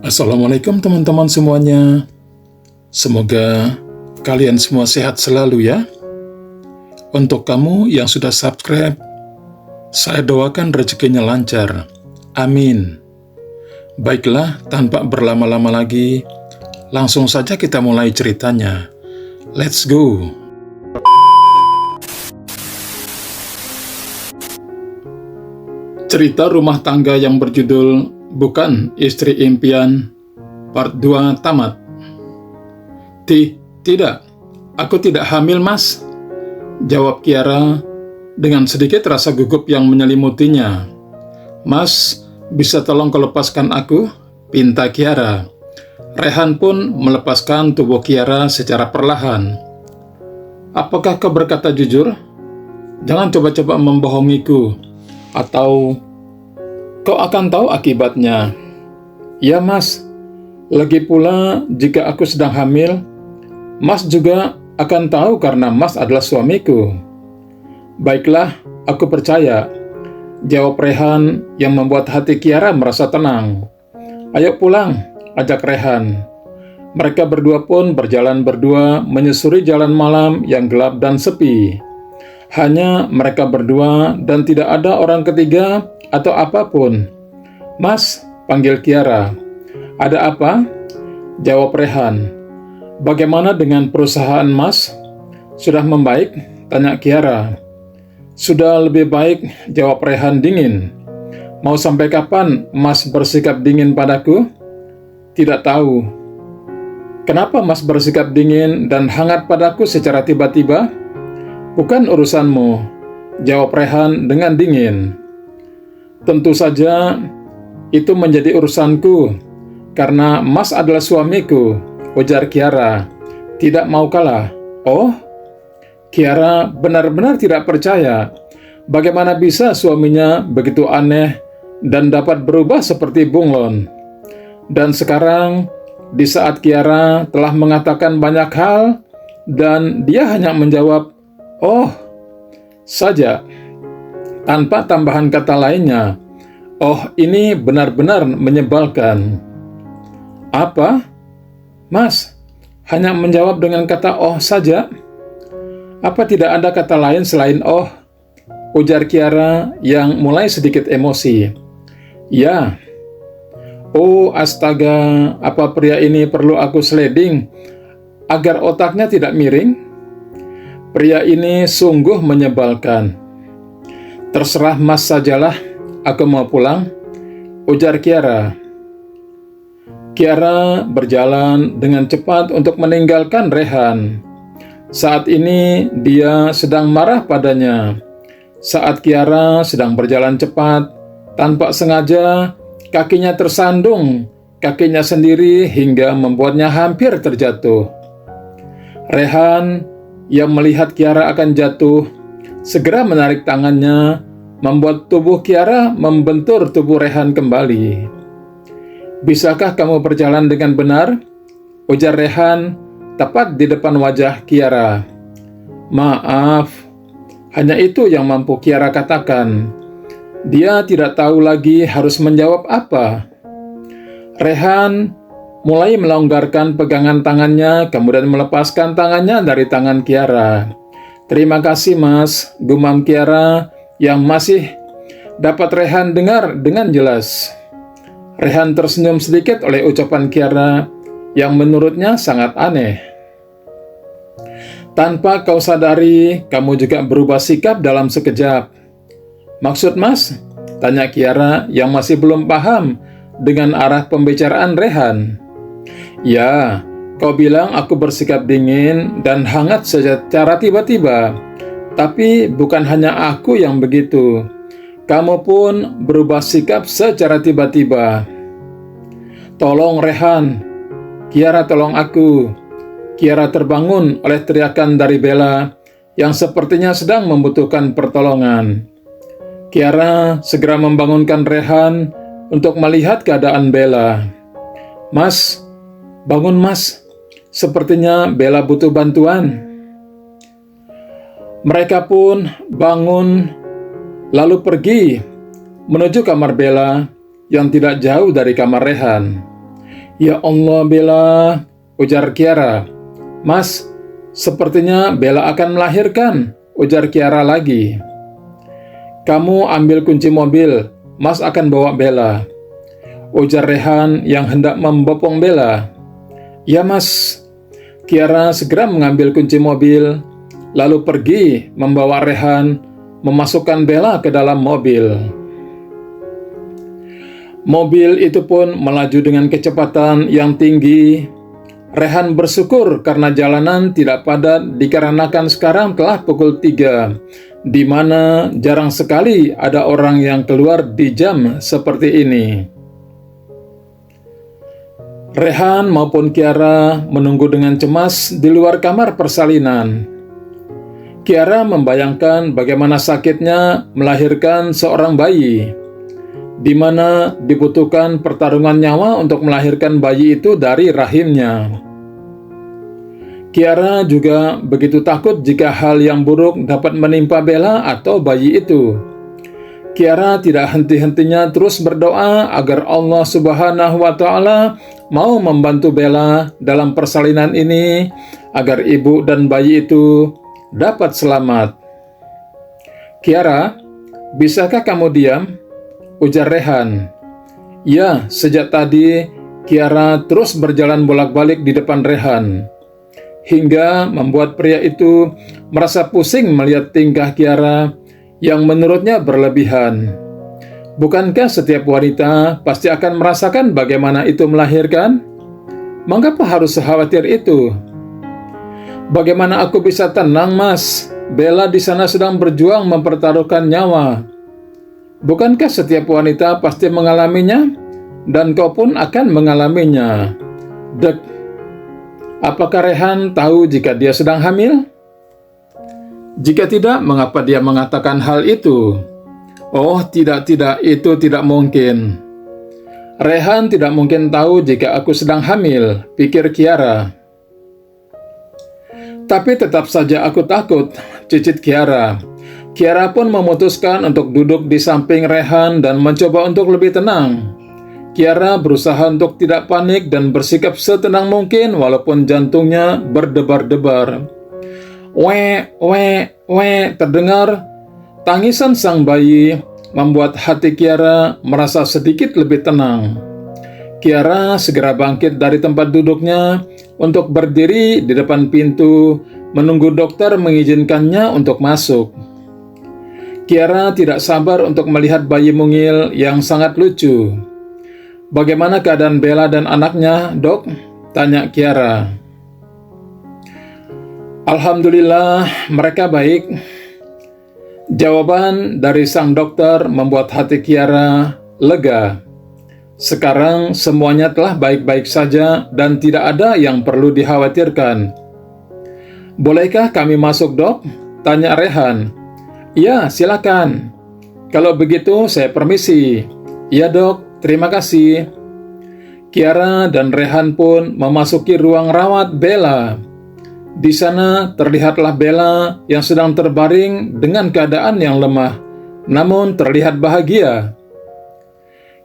Assalamualaikum teman-teman semuanya. Semoga kalian semua sehat selalu ya. Untuk kamu yang sudah subscribe, saya doakan rezekinya lancar. Amin. Baiklah, tanpa berlama-lama lagi, langsung saja kita mulai ceritanya. Let's go. Cerita rumah tangga yang berjudul Bukan Istri Impian, Part 2 tamat. Tidak, aku tidak hamil, Mas, jawab Kiara dengan sedikit rasa gugup yang menyelimutinya. Mas, bisa tolong lepaskan aku? Pinta Kiara. Rehan pun melepaskan tubuh Kiara secara perlahan. Apakah kau berkata jujur? Jangan coba-coba membohongiku, atau kau akan tahu akibatnya. Ya, Mas. Lagi pula, jika aku sedang hamil, Mas juga akan tahu karena Mas adalah suamiku. Baiklah, aku percaya, jawab Rehan yang membuat hati Kiara merasa tenang. Ayo pulang, ajak Rehan. Mereka berdua pun berjalan berdua menyusuri jalan malam yang gelap dan sepi. Hanya mereka berdua dan tidak ada orang ketiga atau apapun. Mas, panggil Kiara. Ada apa? Jawab Rehan. Bagaimana dengan perusahaan Mas? Sudah membaik? Tanya Kiara. Sudah lebih baik, jawab Rehan dingin. Mau sampai kapan Mas bersikap dingin padaku? Tidak tahu. Kenapa Mas bersikap dingin dan hangat padaku secara tiba-tiba? Bukan urusanmu, jawab Rehan dengan dingin. Tentu saja itu menjadi urusanku, karena Mas adalah suamiku, ujar Kiara. Tidak mau kalah. Oh? Kiara benar-benar tidak percaya. Bagaimana bisa suaminya begitu aneh dan dapat berubah seperti bunglon? Dan sekarang, di saat Kiara telah mengatakan banyak hal, dan dia hanya menjawab, "Oh," saja, tanpa tambahan kata lainnya. Oh, ini benar-benar menyebalkan. Apa? Mas, hanya menjawab dengan kata oh saja? Apa tidak ada kata lain selain oh? Ujar Kiara yang mulai sedikit emosi. Ya. Oh, astaga, apa pria ini perlu aku sliding agar otaknya tidak miring? Pria ini sungguh menyebalkan. Terserah Mas sajalah, aku mau pulang, ujar Kiara. Kiara berjalan dengan cepat untuk meninggalkan Rehan. Saat ini dia sedang marah padanya. Saat Kiara sedang berjalan cepat, tanpa sengaja kakinya tersandung, kakinya sendiri hingga membuatnya hampir terjatuh. Rehan yang melihat Kiara akan jatuh, segera menarik tangannya, membuat tubuh Kiara membentur tubuh Rehan kembali. Bisakah kamu berjalan dengan benar? Ujar Rehan, tepat di depan wajah Kiara. Maaf, hanya itu yang mampu Kiara katakan. Dia tidak tahu lagi harus menjawab apa. Rehan mulai melonggarkan pegangan tangannya, kemudian melepaskan tangannya dari tangan Kiara. Terima kasih, Mas, gumam Kiara yang masih dapat Rehan dengar dengan jelas. Rehan tersenyum sedikit oleh ucapan Kiara yang menurutnya sangat aneh. Tanpa kau sadari, kamu juga berubah sikap dalam sekejap. Maksud Mas? Tanya Kiara yang masih belum paham dengan arah pembicaraan Rehan. Ya, kau bilang aku bersikap dingin dan hangat secara tiba-tiba. Tapi bukan hanya aku yang begitu. Kamu pun berubah sikap secara tiba-tiba. Tolong Rehan. Kiara, tolong aku. Kiara terbangun oleh teriakan dari Bella yang sepertinya sedang membutuhkan pertolongan. Kiara segera membangunkan Rehan untuk melihat keadaan Bella. Mas, bangun Mas. Sepertinya Bella butuh bantuan. Mereka pun bangun, lalu pergi menuju kamar Bella yang tidak jauh dari kamar Rehan. Ya Allah, Bella, ujar Kiara. Mas, sepertinya Bella akan melahirkan, ujar Kiara lagi. Kamu ambil kunci mobil, Mas akan bawa Bella, ujar Rehan yang hendak membopong Bella. Ya Mas. Kiara segera mengambil kunci mobil, lalu pergi membawa Rehan memasukkan Bella ke dalam mobil. Mobil itu pun melaju dengan kecepatan yang tinggi. Rehan bersyukur karena jalanan tidak padat dikarenakan sekarang telah pukul 3, di mana jarang sekali ada orang yang keluar di jam seperti ini. Rehan maupun Kiara menunggu dengan cemas di luar kamar persalinan. Kiara membayangkan bagaimana sakitnya melahirkan seorang bayi, di mana dibutuhkan pertarungan nyawa untuk melahirkan bayi itu dari rahimnya. Kiara juga begitu takut jika hal yang buruk dapat menimpa Bella atau bayi itu. Kiara tidak henti-hentinya terus berdoa agar Allah Subhanahu wa Ta'ala mau membantu Bella dalam persalinan ini agar ibu dan bayi itu dapat selamat. Kiara, bisakah kamu diam? Ujar Rehan. Ya, sejak tadi Kiara terus berjalan bolak-balik di depan Rehan, hingga membuat pria itu merasa pusing melihat tingkah Kiara yang menurutnya berlebihan. Bukankah setiap wanita pasti akan merasakan bagaimana itu melahirkan? Mengapa harus khawatir itu? Bagaimana aku bisa tenang, Mas? Bella di sana sedang berjuang mempertaruhkan nyawa. Bukankah setiap wanita pasti mengalaminya? Dan kau pun akan mengalaminya. Dek, apakah Rehan tahu jika dia sedang hamil? Jika tidak, mengapa dia mengatakan hal itu? Oh, tidak, itu tidak mungkin. Rehan tidak mungkin tahu jika aku sedang hamil, pikir Kiara. Tapi tetap saja aku takut, cicit Kiara. Kiara pun memutuskan untuk duduk di samping Rehan dan mencoba untuk lebih tenang. Kiara berusaha untuk tidak panik dan bersikap setenang mungkin walaupun jantungnya berdebar-debar. Terdengar tangisan sang bayi membuat hati Kiara merasa sedikit lebih tenang. Kiara segera bangkit dari tempat duduknya untuk berdiri di depan pintu menunggu dokter mengizinkannya untuk masuk. Kiara tidak sabar untuk melihat bayi mungil yang sangat lucu. Bagaimana keadaan Bella dan anaknya, Dok? Tanya Kiara. Alhamdulillah, mereka baik. Jawaban dari sang dokter membuat hati Kiara lega. Sekarang semuanya telah baik-baik saja dan tidak ada yang perlu dikhawatirkan. Bolehkah kami masuk, Dok? Tanya Rehan. Ya, silakan. Kalau begitu, saya permisi. Ya, Dok, terima kasih. Kiara dan Rehan pun memasuki ruang rawat Bella. Di sana terlihatlah Bella yang sedang terbaring dengan keadaan yang lemah, namun terlihat bahagia.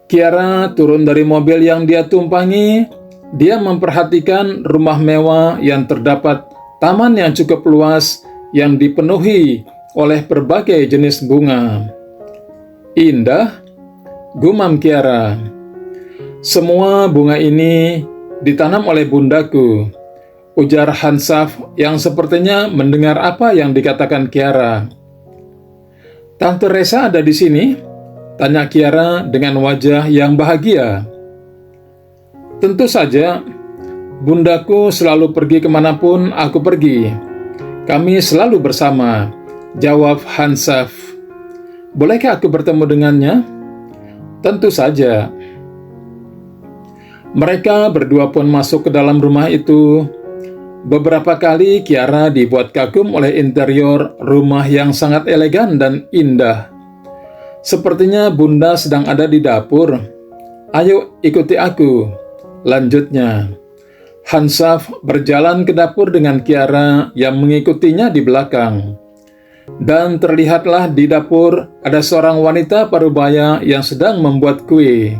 Kiara turun dari mobil yang dia tumpangi. Dia memperhatikan rumah mewah yang terdapat taman yang cukup luas yang dipenuhi oleh berbagai jenis bunga. Indah, gumam Kiara. Semua bunga ini ditanam oleh bundaku, ujar Hansaf yang sepertinya mendengar apa yang dikatakan Kiara. Tante Resa ada di sini? Tanya Kiara dengan wajah yang bahagia. Tentu saja, bundaku selalu pergi kemanapun aku pergi. Kami selalu bersama, jawab Hansaf. Bolehkah aku bertemu dengannya? Tentu saja. Mereka berdua pun masuk ke dalam rumah itu. Beberapa kali Kiara dibuat kagum oleh interior rumah yang sangat elegan dan indah. Sepertinya Bunda sedang ada di dapur. Ayo ikuti aku, lanjutnya. Hansaf berjalan ke dapur dengan Kiara yang mengikutinya di belakang. Dan terlihatlah di dapur ada seorang wanita parubaya yang sedang membuat kue.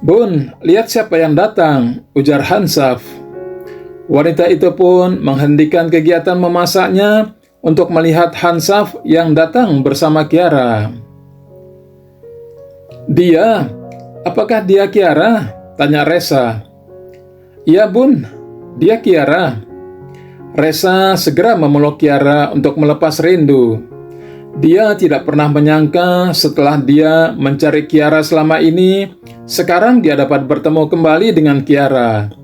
"Bun, lihat siapa yang datang," ujar Hansaf. Wanita itu pun menghentikan kegiatan memasaknya untuk melihat Hansaf yang datang bersama Kiara. "Dia? Apakah dia Kiara?" tanya Resa. "Iya, Bun, dia Kiara." Resa segera memeluk Kiara untuk melepas rindu. Dia tidak pernah menyangka setelah dia mencari Kiara selama ini, sekarang dia dapat bertemu kembali dengan Kiara,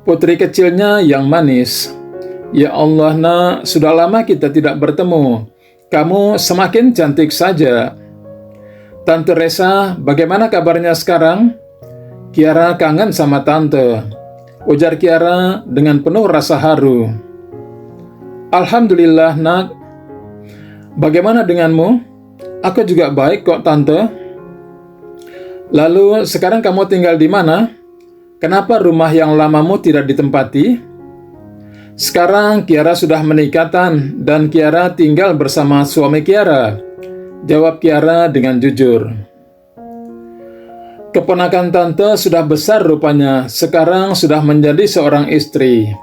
putri kecilnya yang manis. "Ya Allah, Nak, sudah lama kita tidak bertemu. Kamu semakin cantik saja." "Tante Resa, bagaimana kabarnya sekarang?" "Kiara kangen sama Tante," ujar Kiara dengan penuh rasa haru. "Alhamdulillah, Nak. Bagaimana denganmu?" "Aku juga baik kok, Tante." "Lalu sekarang kamu tinggal di mana? Kenapa rumah yang lamamu tidak ditempati?" "Sekarang Kiara sudah menikah, Tan, dan Kiara tinggal bersama suami Kiara," jawab Kiara dengan jujur. "Keponakan Tante sudah besar rupanya, sekarang sudah menjadi seorang istri."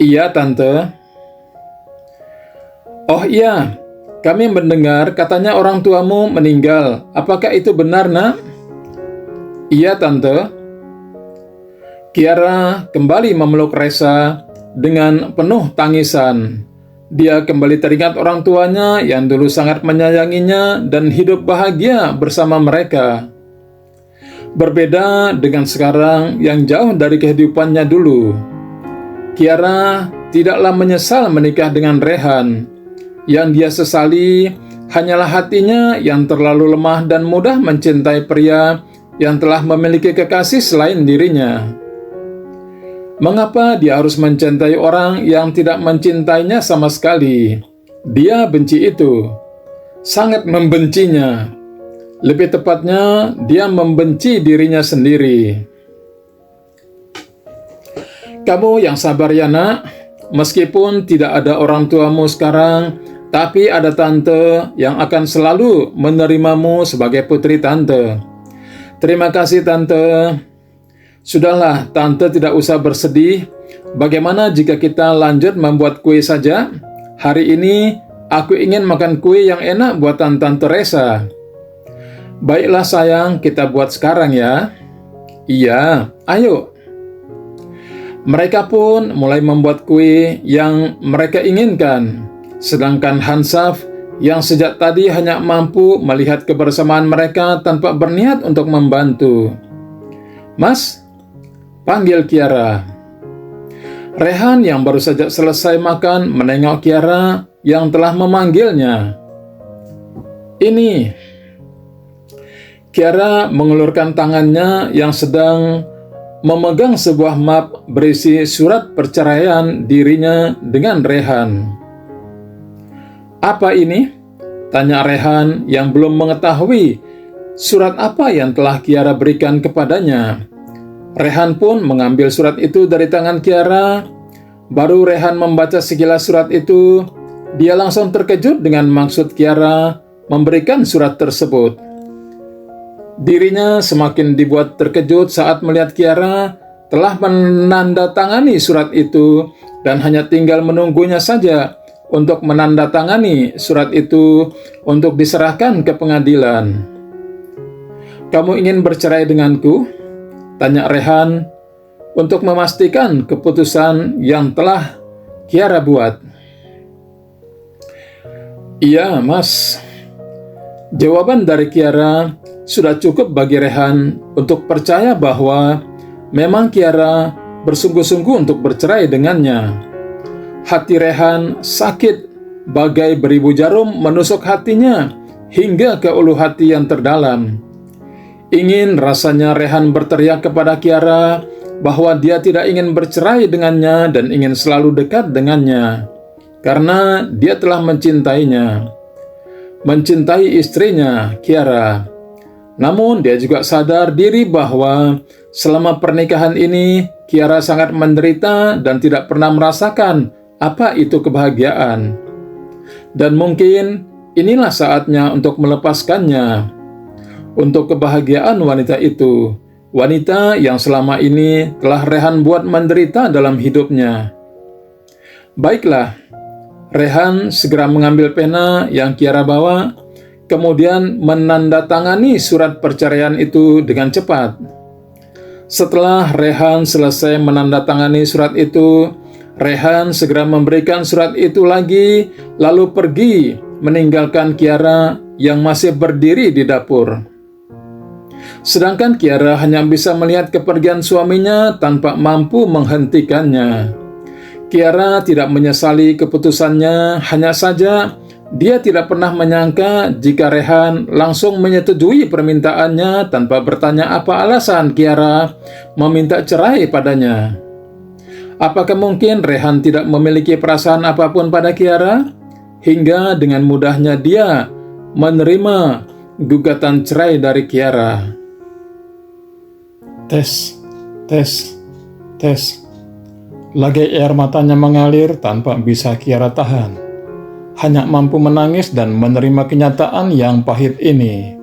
"Iya, Tante." "Oh iya, kami mendengar katanya orang tuamu meninggal. Apakah itu benar, Nak?" "Iya, Tante." Kiara kembali memeluk Resa dengan penuh tangisan. Dia kembali teringat orang tuanya yang dulu sangat menyayanginya dan hidup bahagia bersama mereka. Berbeda dengan sekarang yang jauh dari kehidupannya dulu. Kiara tidaklah menyesal menikah dengan Rehan. Yang dia sesali hanyalah hatinya yang terlalu lemah dan mudah mencintai pria yang telah memiliki kekasih selain dirinya. Mengapa dia harus mencintai orang yang tidak mencintainya sama sekali? Dia benci itu, sangat membencinya. Lebih tepatnya, dia membenci dirinya sendiri. "Kamu yang sabar ya, Nak. Meskipun tidak ada orang tuamu sekarang, tapi ada Tante yang akan selalu menerimamu sebagai putri Tante." "Terima kasih, Tante." "Sudahlah, Tante tidak usah bersedih. Bagaimana jika kita lanjut membuat kue saja? Hari ini, aku ingin makan kue yang enak buatan Tante Resa." "Baiklah sayang, kita buat sekarang ya." "Iya, ayo." Mereka pun mulai membuat kue yang mereka inginkan, sedangkan Hansaf yang sejak tadi hanya mampu melihat kebersamaan mereka tanpa berniat untuk membantu. "Mas," panggil Kiara. Rehan yang baru saja selesai makan menengok Kiara yang telah memanggilnya. "Ini." Kiara mengulurkan tangannya yang sedang memegang sebuah map berisi surat perceraian dirinya dengan Rehan. "Apa ini?" tanya Rehan yang belum mengetahui surat apa yang telah Kiara berikan kepadanya. Rehan pun mengambil surat itu dari tangan Kiara. Baru Rehan membaca sekilas surat itu, dia langsung terkejut dengan maksud Kiara memberikan surat tersebut. Dirinya semakin dibuat terkejut saat melihat Kiara telah menandatangani surat itu dan hanya tinggal menunggunya saja untuk menandatangani surat itu untuk diserahkan ke pengadilan. "Kamu ingin bercerai denganku?" tanya Rehan untuk memastikan keputusan yang telah Kiara buat. "Iya, Mas." Jawaban dari Kiara sudah cukup bagi Rehan untuk percaya bahwa memang Kiara bersungguh-sungguh untuk bercerai dengannya. Hati Rehan sakit bagai beribu jarum menusuk hatinya hingga ke ulu hati yang terdalam. Ingin rasanya Rehan berteriak kepada Kiara bahwa dia tidak ingin bercerai dengannya dan ingin selalu dekat dengannya, karena dia telah mencintainya. Mencintai istrinya, Kiara. Namun dia juga sadar diri bahwa selama pernikahan ini Kiara sangat menderita dan tidak pernah merasakan apa itu kebahagiaan. Dan mungkin inilah saatnya untuk melepaskannya. untuk kebahagiaan wanita itu, wanita yang selama ini telah Rehan buat menderita dalam hidupnya. Baiklah, Rehan segera mengambil pena yang Kiara bawa, kemudian menandatangani surat perceraian itu dengan cepat. Setelah Rehan selesai menandatangani surat itu, Rehan segera memberikan surat itu lagi, lalu pergi meninggalkan Kiara yang masih berdiri di dapur. Sedangkan Kiara hanya bisa melihat kepergian suaminya tanpa mampu menghentikannya. Kiara tidak menyesali keputusannya, hanya saja dia tidak pernah menyangka jika Rehan langsung menyetujui permintaannya tanpa bertanya apa alasan Kiara meminta cerai padanya. Apakah mungkin Rehan tidak memiliki perasaan apapun pada Kiara, hingga dengan mudahnya dia menerima gugatan cerai dari Kiara? Tes. Lagi air matanya mengalir tanpa bisa Kiara tahan. Hanya mampu menangis dan menerima kenyataan yang pahit ini.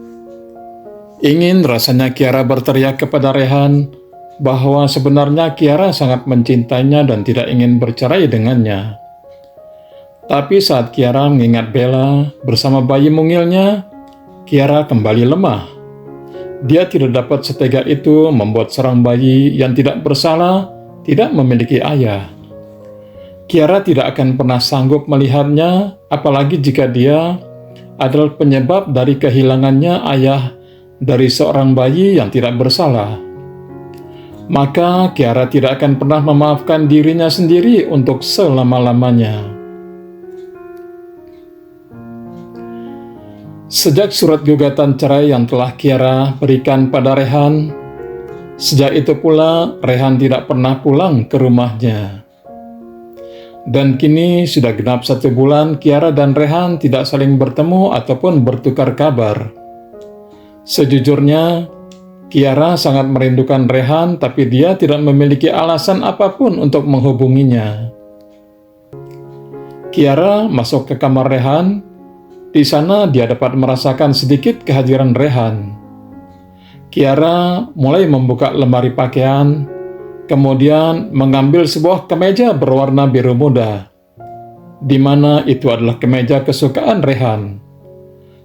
Ingin rasanya Kiara berteriak kepada Rehan bahwa sebenarnya Kiara sangat mencintainya dan tidak ingin bercerai dengannya. Tapi saat Kiara mengingat Bella bersama bayi mungilnya, Kiara kembali lemah. Dia tidak dapat setega itu membuat seorang bayi yang tidak bersalah tidak memiliki ayah. Kiara tidak akan pernah sanggup melihatnya, apalagi jika dia adalah penyebab dari kehilangannya ayah dari seorang bayi yang tidak bersalah. Maka Kiara tidak akan pernah memaafkan dirinya sendiri untuk selama-lamanya. Sejak surat gugatan cerai yang telah Kiara berikan pada Rehan, sejak itu pula Rehan tidak pernah pulang ke rumahnya. Dan kini sudah genap 1 bulan Kiara dan Rehan tidak saling bertemu ataupun bertukar kabar. Sejujurnya, Kiara sangat merindukan Rehan, tapi dia tidak memiliki alasan apapun untuk menghubunginya. Kiara masuk ke kamar Rehan. Di sana dia dapat merasakan sedikit kehadiran Rehan. Kiara mulai membuka lemari pakaian, kemudian mengambil sebuah kemeja berwarna biru muda, di mana itu adalah kemeja kesukaan Rehan.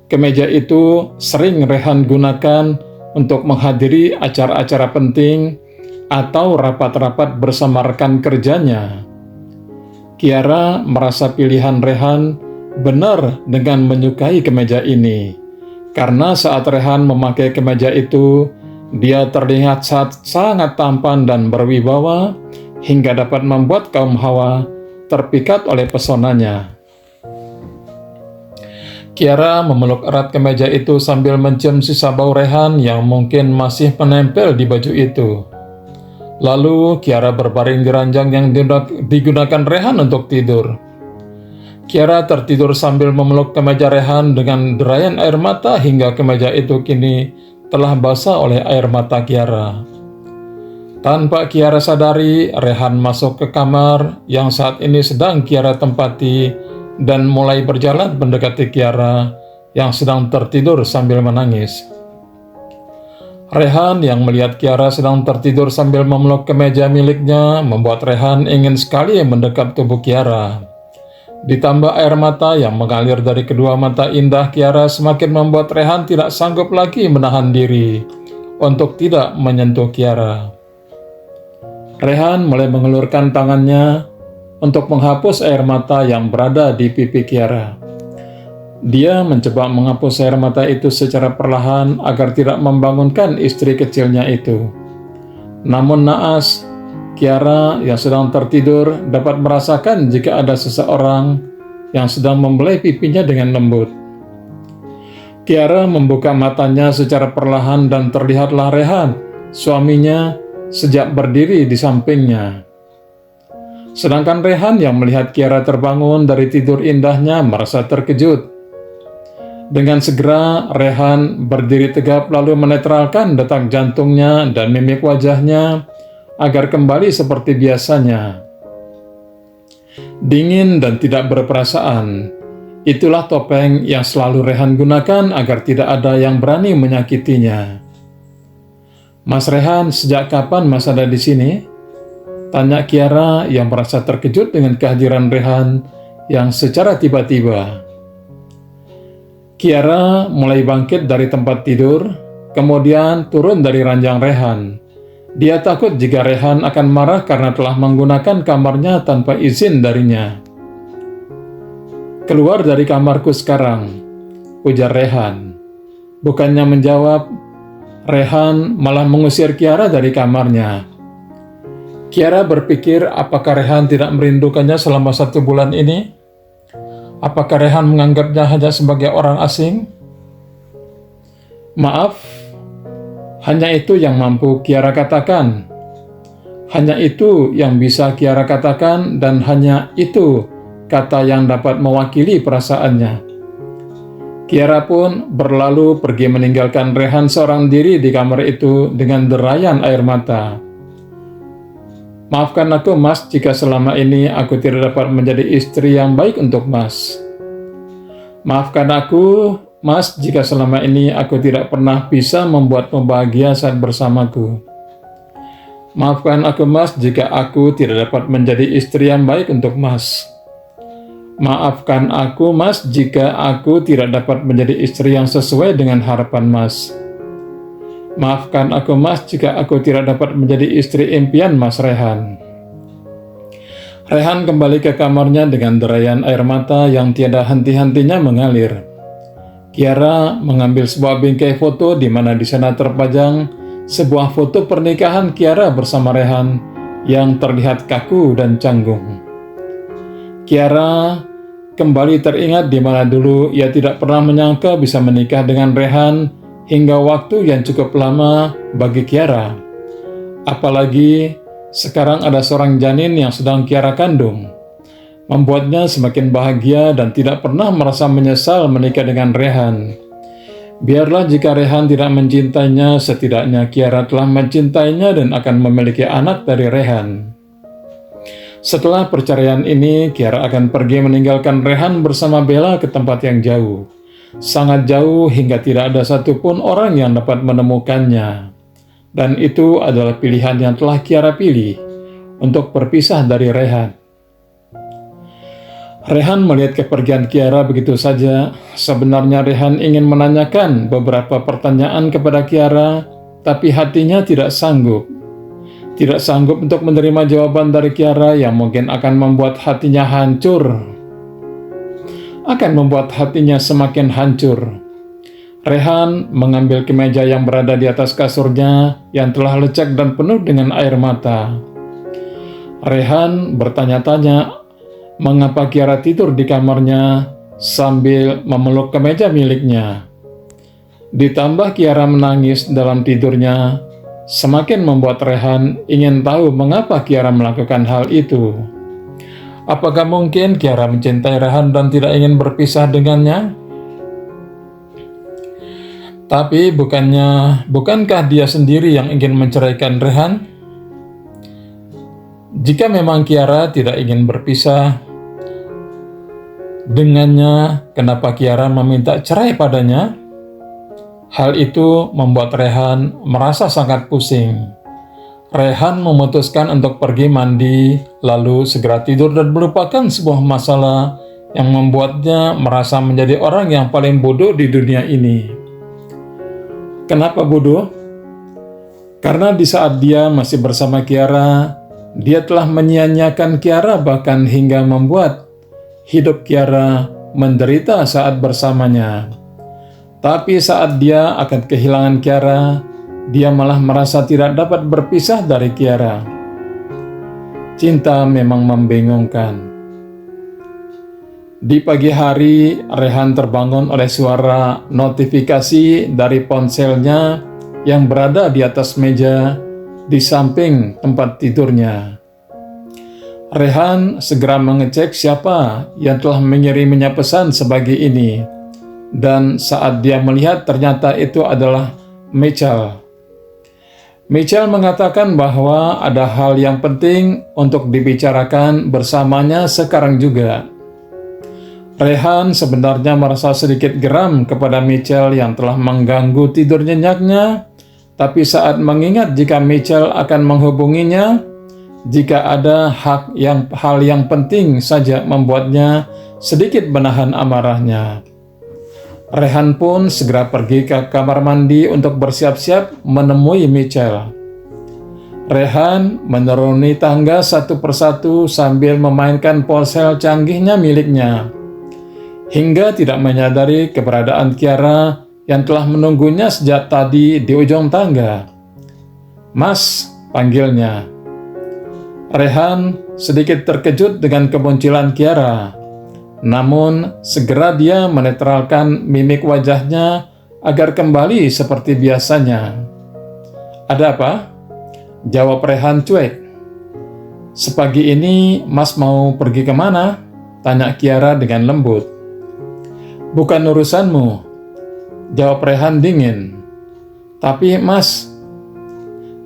Kemeja itu sering Rehan gunakan untuk menghadiri acara-acara penting atau rapat-rapat bersama rekan kerjanya. Kiara merasa pilihan Rehan benar dengan menyukai kemeja ini, karena saat Rehan memakai kemeja itu, dia terlihat sangat tampan dan berwibawa hingga dapat membuat kaum hawa terpikat oleh pesonanya. Kiara memeluk erat kemeja itu sambil mencium sisa bau Rehan yang mungkin masih menempel di baju itu. Lalu Kiara berbaring di ranjang yang digunakan Rehan untuk tidur. Kiara tertidur sambil memeluk kemeja Rehan dengan derayan air mata hingga kemeja itu kini telah basah oleh air mata Kiara. Tanpa Kiara sadari, Rehan masuk ke kamar yang saat ini sedang Kiara tempati dan mulai berjalan mendekati Kiara yang sedang tertidur sambil menangis. Rehan yang melihat Kiara sedang tertidur sambil memeluk kemeja miliknya membuat Rehan ingin sekali mendekat tubuh Kiara. Ditambah air mata yang mengalir dari kedua mata indah Kiara semakin membuat Rehan tidak sanggup lagi menahan diri untuk tidak menyentuh Kiara. Rehan mulai mengelurkan tangannya untuk menghapus air mata yang berada di pipi Kiara. Dia mencoba menghapus air mata itu secara perlahan agar tidak membangunkan istri kecilnya itu. Namun naas, Kiara yang sedang tertidur dapat merasakan jika ada seseorang yang sedang membelai pipinya dengan lembut. Kiara membuka matanya secara perlahan dan terlihatlah Rehan, suaminya, sejak berdiri di sampingnya. Sedangkan Rehan yang melihat Kiara terbangun dari tidur indahnya merasa terkejut. Dengan segera, Rehan berdiri tegap lalu menetralkan detak jantungnya dan mimik wajahnya agar kembali seperti biasanya. Dingin dan tidak berperasaan, Itulah topeng yang selalu Rehan gunakan agar tidak ada yang berani menyakitinya. Mas Rehan, sejak kapan Mas ada di sini? Tanya Kiara yang merasa terkejut dengan kehadiran Rehan yang secara tiba-tiba. Kiara mulai bangkit dari tempat tidur, kemudian turun dari ranjang Rehan. Dia takut jika Rehan akan marah karena telah menggunakan kamarnya tanpa izin darinya. "Keluar dari kamarku sekarang," ujar Rehan. Bukannya menjawab, Rehan malah mengusir Kiara dari kamarnya. Kiara berpikir apakah Rehan tidak merindukannya selama 1 bulan ini? Apakah Rehan menganggapnya hanya sebagai orang asing? "Maaf," hanya itu yang mampu Kiara katakan. Hanya itu yang bisa Kiara katakan dan hanya itu kata yang dapat mewakili perasaannya. Kiara pun berlalu pergi meninggalkan Rehan seorang diri di kamar itu dengan derayan air mata. "Maafkan aku, Mas, jika selama ini aku tidak dapat menjadi istri yang baik untuk Mas. Maafkan aku, Mas, jika selama ini aku tidak pernah bisa membuatmu bahagia saat bersamaku. Maafkan aku, Mas, jika aku tidak dapat menjadi istri yang baik untuk Mas. Maafkan aku, Mas, jika aku tidak dapat menjadi istri yang sesuai dengan harapan Mas. Maafkan aku, Mas, jika aku tidak dapat menjadi istri impian Mas Rehan." Rehan kembali ke kamarnya dengan derayan air mata yang tiada henti-hentinya mengalir. Kiara mengambil sebuah bingkai foto di mana di sana terpajang sebuah foto pernikahan Kiara bersama Rehan yang terlihat kaku dan canggung. Kiara kembali teringat di mana dulu ia tidak pernah menyangka bisa menikah dengan Rehan hingga waktu yang cukup lama bagi Kiara. Apalagi sekarang ada seorang janin yang sedang Kiara kandung. Membuatnya semakin bahagia dan tidak pernah merasa menyesal menikah dengan Rehan. Biarlah jika Rehan tidak mencintainya, setidaknya Kiara telah mencintainya dan akan memiliki anak dari Rehan. Setelah perceraian ini, Kiara akan pergi meninggalkan Rehan bersama Bella ke tempat yang jauh. Sangat jauh hingga tidak ada satupun orang yang dapat menemukannya. Dan itu adalah pilihan yang telah Kiara pilih untuk berpisah dari Rehan. Rehan melihat kepergian Kiara begitu saja. Sebenarnya Rehan ingin menanyakan beberapa pertanyaan kepada Kiara, tapi hatinya tidak sanggup. Tidak sanggup untuk menerima jawaban dari Kiara yang mungkin akan membuat hatinya hancur. Akan membuat hatinya semakin hancur. Rehan mengambil kemeja yang berada di atas kasurnya yang telah lecek dan penuh dengan air mata. Rehan bertanya-tanya mengapa Kiara tidur di kamarnya sambil memeluk kemeja miliknya. Ditambah Kiara menangis dalam tidurnya, semakin membuat Rehan ingin tahu mengapa Kiara melakukan hal itu. Apakah mungkin Kiara mencintai Rehan dan tidak ingin berpisah dengannya? Tapi bukankah dia sendiri yang ingin menceraikan Rehan? Jika memang Kiara tidak ingin berpisah dengannya, kenapa Kiara meminta cerai padanya? Hal itu membuat Rehan merasa sangat pusing. Rehan memutuskan untuk pergi mandi, lalu segera tidur dan melupakan sebuah masalah yang membuatnya merasa menjadi orang yang paling bodoh di dunia ini. Kenapa bodoh? Karena di saat dia masih bersama Kiara, dia telah menyia-nyiakan Kiara bahkan hingga membuat hidup Kiara menderita saat bersamanya. Tapi saat dia akan kehilangan Kiara, dia malah merasa tidak dapat berpisah dari Kiara. Cinta memang membingungkan. Di pagi hari, Rehan terbangun oleh suara notifikasi dari ponselnya yang berada di atas meja di samping tempat tidurnya. Rehan segera mengecek siapa yang telah mengiriminya pesan sebagai ini, dan saat dia melihat ternyata itu adalah Mitchell. Mitchell mengatakan bahwa ada hal yang penting untuk dibicarakan bersamanya sekarang juga. Rehan sebenarnya merasa sedikit geram kepada Mitchell yang telah mengganggu tidur nyenyaknya, tapi saat mengingat jika Mitchell akan menghubunginya, jika ada hal yang penting saja membuatnya sedikit menahan amarahnya. Rehan pun segera pergi ke kamar mandi untuk bersiap-siap menemui Mitchell. Rehan menuruni tangga satu persatu sambil memainkan ponsel canggihnya miliknya, hingga tidak menyadari keberadaan Kiara yang telah menunggunya sejak tadi di ujung tangga. "Mas," panggilnya. Rehan sedikit terkejut dengan kemunculan Kiara, namun segera dia menetralkan mimik wajahnya agar kembali seperti biasanya. "Ada apa?" jawab Rehan cuek. "Sepagi ini Mas mau pergi kemana?" tanya Kiara dengan lembut. "Bukan urusanmu," jawab Rehan dingin. "Tapi Mas,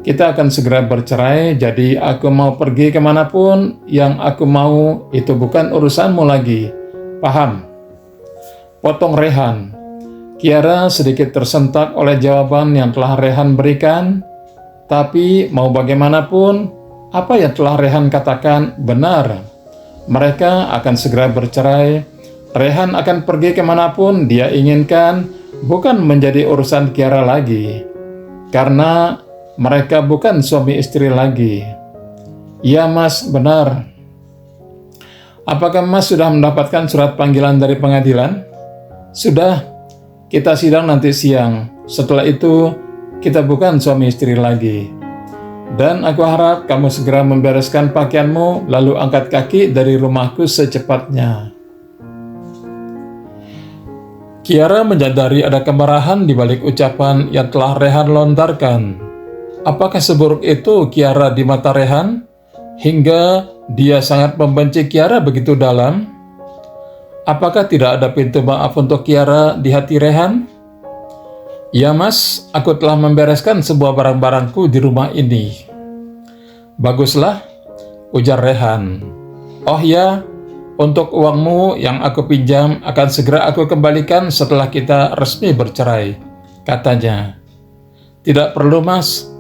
kita akan segera bercerai, jadi aku mau pergi kemanapun yang aku mau, itu bukan urusanmu lagi. Paham?" potong Rehan. Kiara sedikit tersentak oleh jawaban yang telah Rehan berikan, tapi mau bagaimanapun, apa yang telah Rehan katakan benar. Mereka akan segera bercerai. Rehan akan pergi kemanapun dia inginkan, bukan menjadi urusan Kiara lagi. Karena mereka bukan suami istri lagi. "Iya Mas, benar." "Apakah Mas sudah mendapatkan surat panggilan dari pengadilan?" "Sudah, kita sidang nanti siang. Setelah itu, kita bukan suami istri lagi. Dan aku harap kamu segera membereskan pakaianmu, lalu angkat kaki dari rumahku secepatnya." Kiara menyadari ada kemarahan di balik ucapan yang telah Rehan lontarkan. Apakah seburuk itu Kiara di mata Rehan, hingga dia sangat membenci Kiara begitu dalam? Apakah tidak ada pintu maaf untuk Kiara di hati Rehan? "Ya Mas, aku telah membereskan semua barang-barangku di rumah ini." "Baguslah," ujar Rehan. "Oh ya, untuk uangmu yang aku pinjam akan segera aku kembalikan setelah kita resmi bercerai," katanya. "Tidak perlu Mas.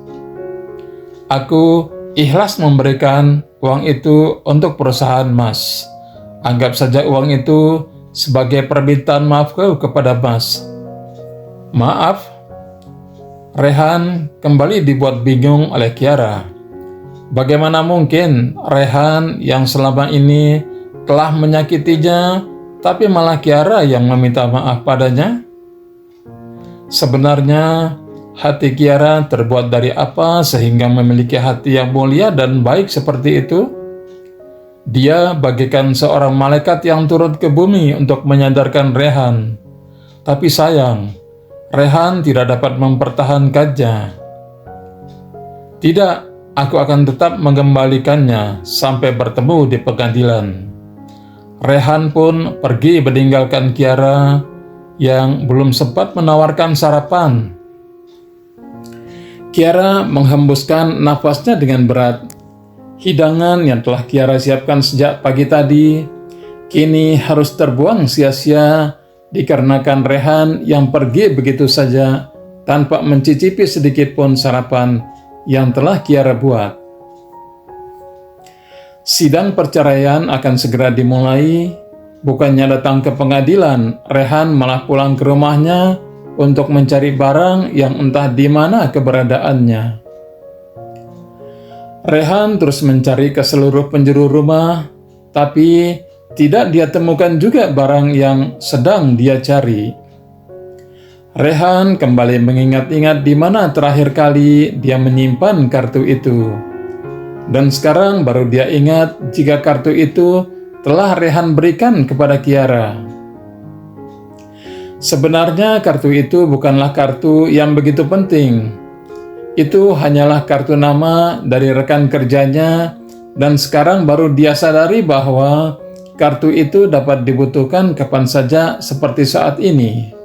Aku ikhlas memberikan uang itu untuk perusahaan Mas. Anggap saja uang itu sebagai permintaan maafku kepada Mas." "Maaf?" Rehan kembali dibuat bingung oleh Kiara. Bagaimana mungkin Rehan yang selama ini telah menyakitinya, tapi malah Kiara yang meminta maaf padanya? Sebenarnya hati Kiara terbuat dari apa sehingga memiliki hati yang mulia dan baik seperti itu? Dia bagaikan seorang malaikat yang turun ke bumi untuk menyadarkan Rehan. Tapi sayang, Rehan tidak dapat mempertahankannya. "Tidak, aku akan tetap mengembalikannya sampai bertemu di pengadilan." Rehan pun pergi meninggalkan Kiara yang belum sempat menawarkan sarapan. Kiara menghembuskan nafasnya dengan berat. Hidangan yang telah Kiara siapkan sejak pagi tadi kini harus terbuang sia-sia dikarenakan Rehan yang pergi begitu saja tanpa mencicipi sedikit pun sarapan yang telah Kiara buat. Sidang perceraian akan segera dimulai. Bukannya datang ke pengadilan, Rehan malah pulang ke rumahnya untuk mencari barang yang entah di mana keberadaannya. Rehan terus mencari ke seluruh penjuru rumah, tapi tidak dia temukan juga barang yang sedang dia cari. Rehan kembali mengingat-ingat di mana terakhir kali dia menyimpan kartu itu. Dan sekarang baru dia ingat jika kartu itu telah Rehan berikan kepada Kiara. Sebenarnya kartu itu bukanlah kartu yang begitu penting. Itu hanyalah kartu nama dari rekan kerjanya, dan sekarang baru dia sadari bahwa kartu itu dapat dibutuhkan kapan saja seperti saat ini.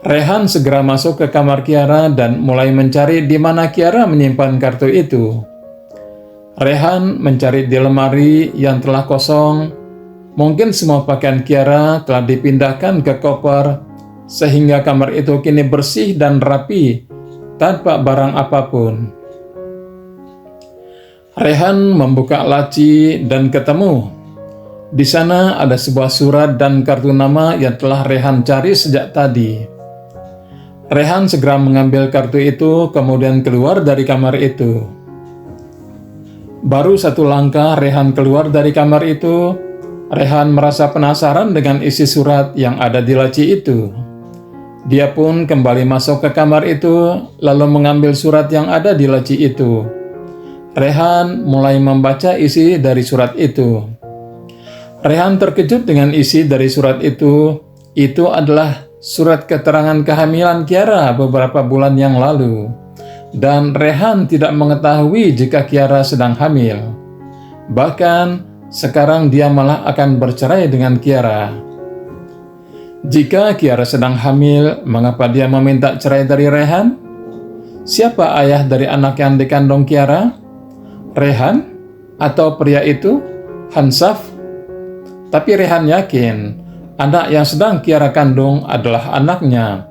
Rehan segera masuk ke kamar Kiara dan mulai mencari di mana Kiara menyimpan kartu itu. Rehan mencari di lemari yang telah kosong, Mungkin semua pakaian Kiara telah dipindahkan ke koper, sehingga kamar itu kini bersih dan rapi, tanpa barang apapun. Rehan membuka laci dan ketemu. Di sana ada sebuah surat dan kartu nama yang telah Rehan cari sejak tadi. Rehan segera mengambil kartu itu, kemudian keluar dari kamar itu. Baru satu langkah Rehan keluar dari kamar itu, Rehan merasa penasaran dengan isi surat yang ada di laci itu. Dia pun kembali masuk ke kamar itu, lalu mengambil surat yang ada di laci itu. Rehan mulai membaca isi dari surat itu. Rehan terkejut dengan isi dari surat itu. Itu adalah surat keterangan kehamilan Kiara beberapa bulan yang lalu. Dan Rehan tidak mengetahui jika Kiara sedang hamil. Bahkan, sekarang dia malah akan bercerai dengan Kiara. Jika Kiara sedang hamil, mengapa dia meminta cerai dari Rehan? Siapa ayah dari anak yang dikandung Kiara? Rehan? Atau pria itu? Hansaf? Tapi Rehan yakin anak yang sedang Kiara kandung adalah anaknya,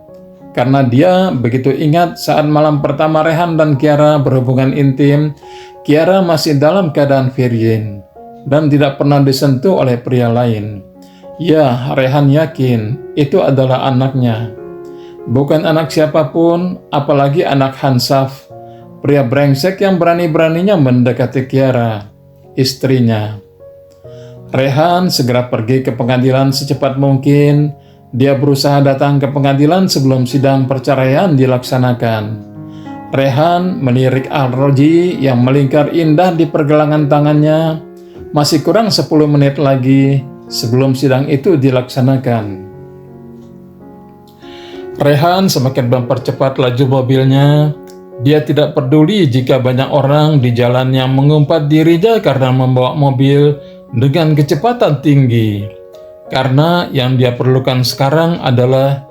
karena dia begitu ingat saat malam pertama Rehan dan Kiara berhubungan intim, Kiara masih dalam keadaan virgin dan tidak pernah disentuh oleh pria lain. Ya, Rehan yakin itu adalah anaknya. Bukan anak siapapun, apalagi anak Hansaf, pria brengsek yang berani-beraninya mendekati Kiara, istrinya. Rehan segera pergi ke pengadilan secepat mungkin. Dia berusaha datang ke pengadilan sebelum sidang perceraian dilaksanakan. Rehan melirik arloji yang melingkar indah di pergelangan tangannya. Masih kurang 10 menit lagi sebelum sidang itu dilaksanakan. Rehan semakin mempercepat laju mobilnya. Dia tidak peduli jika banyak orang di jalan yang mengumpat dirinya karena membawa mobil dengan kecepatan tinggi, karena yang dia perlukan sekarang adalah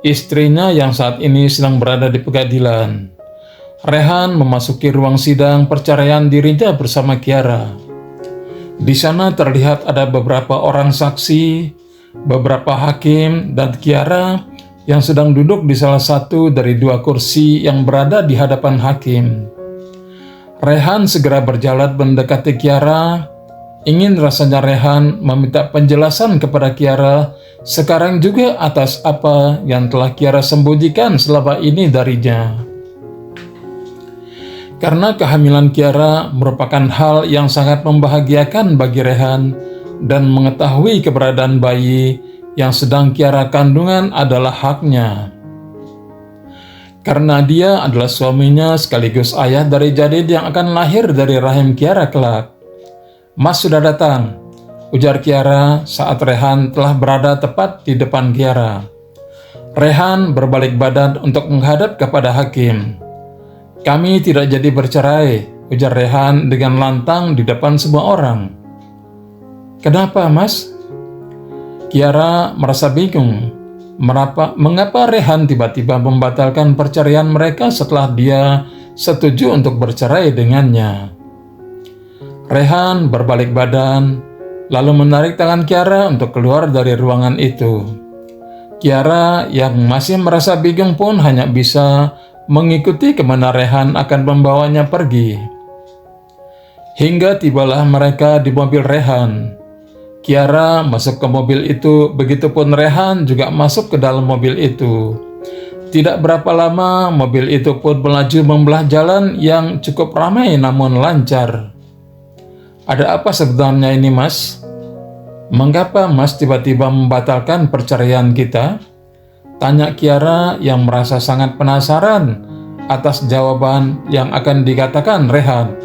istrinya yang saat ini sedang berada di pengadilan. Rehan memasuki ruang sidang perceraian dirinya bersama Kiara. Di sana terlihat ada beberapa orang saksi, beberapa hakim, dan Kiara yang sedang duduk di salah satu dari 2 kursi yang berada di hadapan hakim. Rehan segera berjalan mendekati Kiara. Ingin rasanya Rehan meminta penjelasan kepada Kiara sekarang juga atas apa yang telah Kiara sembunyikan selama ini darinya. Karena kehamilan Kiara merupakan hal yang sangat membahagiakan bagi Rehan, dan mengetahui keberadaan bayi yang sedang Kiara kandungan adalah haknya. Karena dia adalah suaminya sekaligus ayah dari janin yang akan lahir dari rahim Kiara kelak. Mas sudah datang, ujar Kiara saat Rehan telah berada tepat di depan Kiara. Rehan berbalik badan untuk menghadap kepada hakim. Kami tidak jadi bercerai, ujar Rehan dengan lantang di depan semua orang. Kenapa, Mas? Kiara merasa bingung. Mengapa Rehan tiba-tiba membatalkan perceraian mereka setelah dia setuju untuk bercerai dengannya? Rehan berbalik badan, lalu menarik tangan Kiara untuk keluar dari ruangan itu. Kiara yang masih merasa bingung pun hanya bisa mengikuti kemana Rehan akan membawanya pergi. Hingga tibalah mereka di mobil Rehan. Kiara masuk ke mobil itu, begitupun Rehan juga masuk ke dalam mobil itu. Tidak berapa lama, mobil itu pun melaju membelah jalan yang cukup ramai namun lancar. Ada apa sebenarnya ini, Mas? Mengapa Mas tiba-tiba membatalkan perceraian kita? Tanya Kiara yang merasa sangat penasaran atas jawaban yang akan dikatakan Rehan.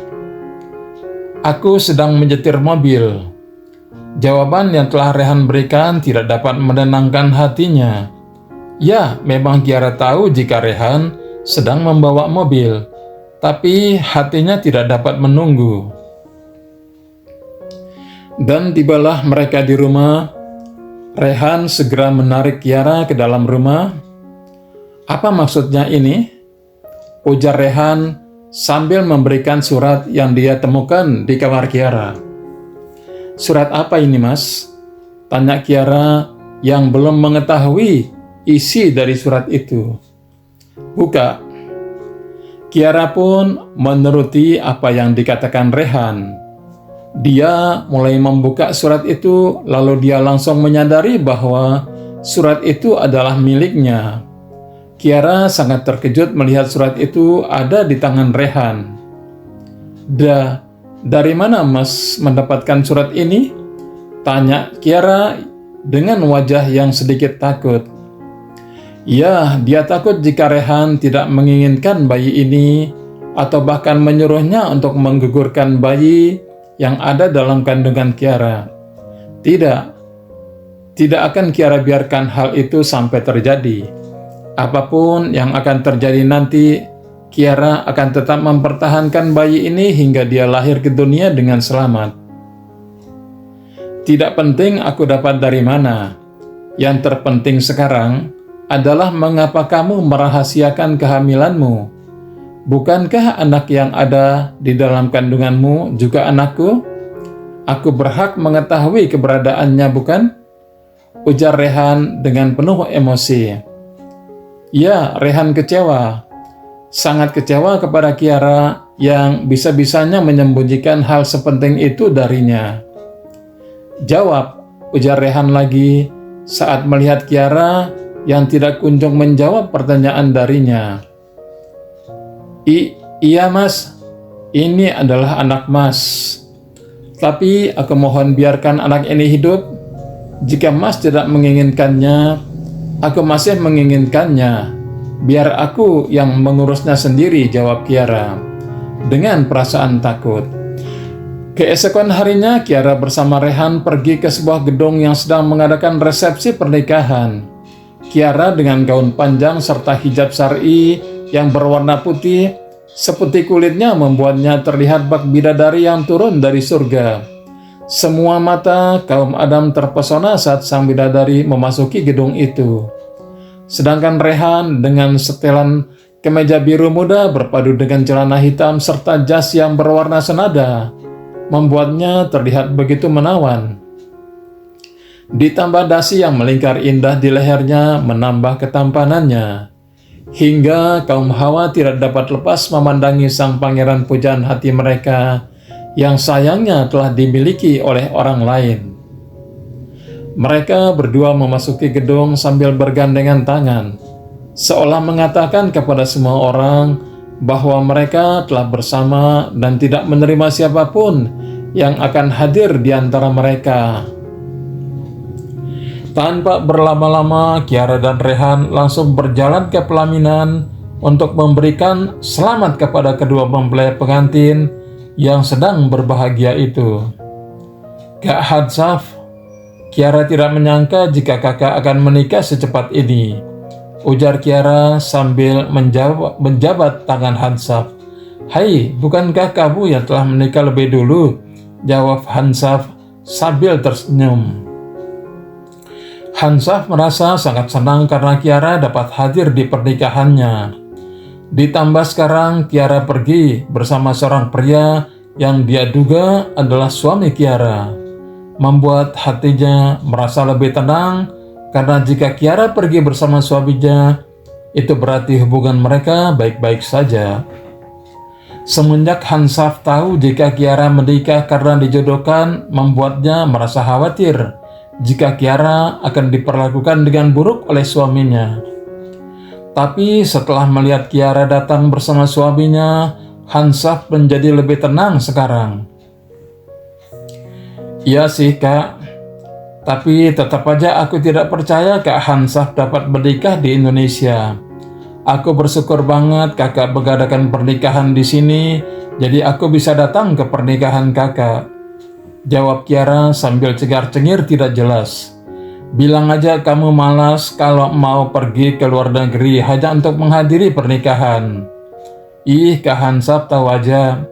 Aku sedang menyetir mobil. Jawaban yang telah Rehan berikan tidak dapat menenangkan hatinya. Ya, memang Kiara tahu jika Rehan sedang membawa mobil, tapi hatinya tidak dapat menunggu. Dan tibalah mereka di rumah. Rehan segera menarik Kiara ke dalam rumah. Apa maksudnya ini? Ujar Rehan sambil memberikan surat yang dia temukan di kamar Kiara. Surat apa ini, Mas? Tanya Kiara yang belum mengetahui isi dari surat itu. Buka. Kiara pun menuruti apa yang dikatakan Rehan. Dia mulai membuka surat itu, lalu dia langsung menyadari bahwa surat itu adalah miliknya. Kiara sangat terkejut melihat surat itu ada di tangan Rehan. Dari mana Mas mendapatkan surat ini? Tanya Kiara dengan wajah yang sedikit takut. Ya, dia takut jika Rehan tidak menginginkan bayi ini atau bahkan menyuruhnya untuk menggugurkan bayi yang ada dalam kandungan Kiara. Tidak akan Kiara biarkan hal itu sampai terjadi. Apapun yang akan terjadi nanti, Kiara akan tetap mempertahankan bayi ini hingga dia lahir ke dunia dengan selamat. Tidak penting aku dapat dari mana. Yang terpenting sekarang adalah mengapa kamu merahasiakan kehamilanmu. Bukankah anak yang ada di dalam kandunganmu juga anakku? Aku berhak mengetahui keberadaannya, bukan? Ujar Rehan dengan penuh emosi. Ya, Rehan kecewa. Sangat kecewa kepada Kiara yang bisa-bisanya menyembunyikan hal sepenting itu darinya. Jawab, ujar Rehan lagi saat melihat Kiara yang tidak kunjung menjawab pertanyaan darinya. Iya Mas, ini adalah anak Mas. Tapi aku mohon biarkan anak ini hidup. Jika Mas tidak menginginkannya, aku masih menginginkannya. Biar aku yang mengurusnya sendiri, jawab Kiara dengan perasaan takut. Keesokan harinya, Kiara bersama Rehan pergi ke sebuah gedung yang sedang mengadakan resepsi pernikahan. Kiara dengan gaun panjang serta hijab syar'i yang berwarna putih, seputih kulitnya membuatnya terlihat bak bidadari yang turun dari surga. Semua mata kaum Adam terpesona saat sang bidadari memasuki gedung itu. Sedangkan Rehan dengan setelan kemeja biru muda berpadu dengan celana hitam serta jas yang berwarna senada, membuatnya terlihat begitu menawan. Ditambah dasi yang melingkar indah di lehernya menambah ketampanannya, hingga kaum Hawa tidak dapat lepas memandangi sang pangeran pujaan hati mereka yang sayangnya telah dimiliki oleh orang lain. Mereka berdua memasuki gedung sambil bergandengan tangan, seolah mengatakan kepada semua orang bahwa mereka telah bersama dan tidak menerima siapapun yang akan hadir di antara mereka. Tanpa berlama-lama, Kiara dan Rehan langsung berjalan ke pelaminan untuk memberikan selamat kepada kedua mempelai pengantin yang sedang berbahagia itu. Kak Hansaf, Kiara tidak menyangka jika kakak akan menikah secepat ini, ujar Kiara sambil menjabat tangan Hansaf. Hai, bukankah kamu yang telah menikah lebih dulu? Jawab Hansaf sambil tersenyum. Hansaf merasa sangat senang karena Kiara dapat hadir di pernikahannya. Ditambah sekarang Kiara pergi bersama seorang pria yang dia duga adalah suami Kiara, membuat hatinya merasa lebih tenang karena jika Kiara pergi bersama suaminya, itu berarti hubungan mereka baik-baik saja. Semenjak Hansaf tahu jika Kiara menikah karena dijodohkan, membuatnya merasa khawatir jika Kiara akan diperlakukan dengan buruk oleh suaminya. Tapi setelah melihat Kiara datang bersama suaminya, Hansaf menjadi lebih tenang sekarang. Iya sih Kak, tapi tetap aja aku tidak percaya Kak Hansaf dapat menikah di Indonesia. Aku bersyukur banget kakak mengadakan pernikahan di sini, jadi aku bisa datang ke pernikahan kakak. Jawab Kiara sambil cengar-cengir tidak jelas. Bilang aja kamu malas kalau mau pergi ke luar negeri hanya untuk menghadiri pernikahan. Ih, Kak Hansaf tahu aja.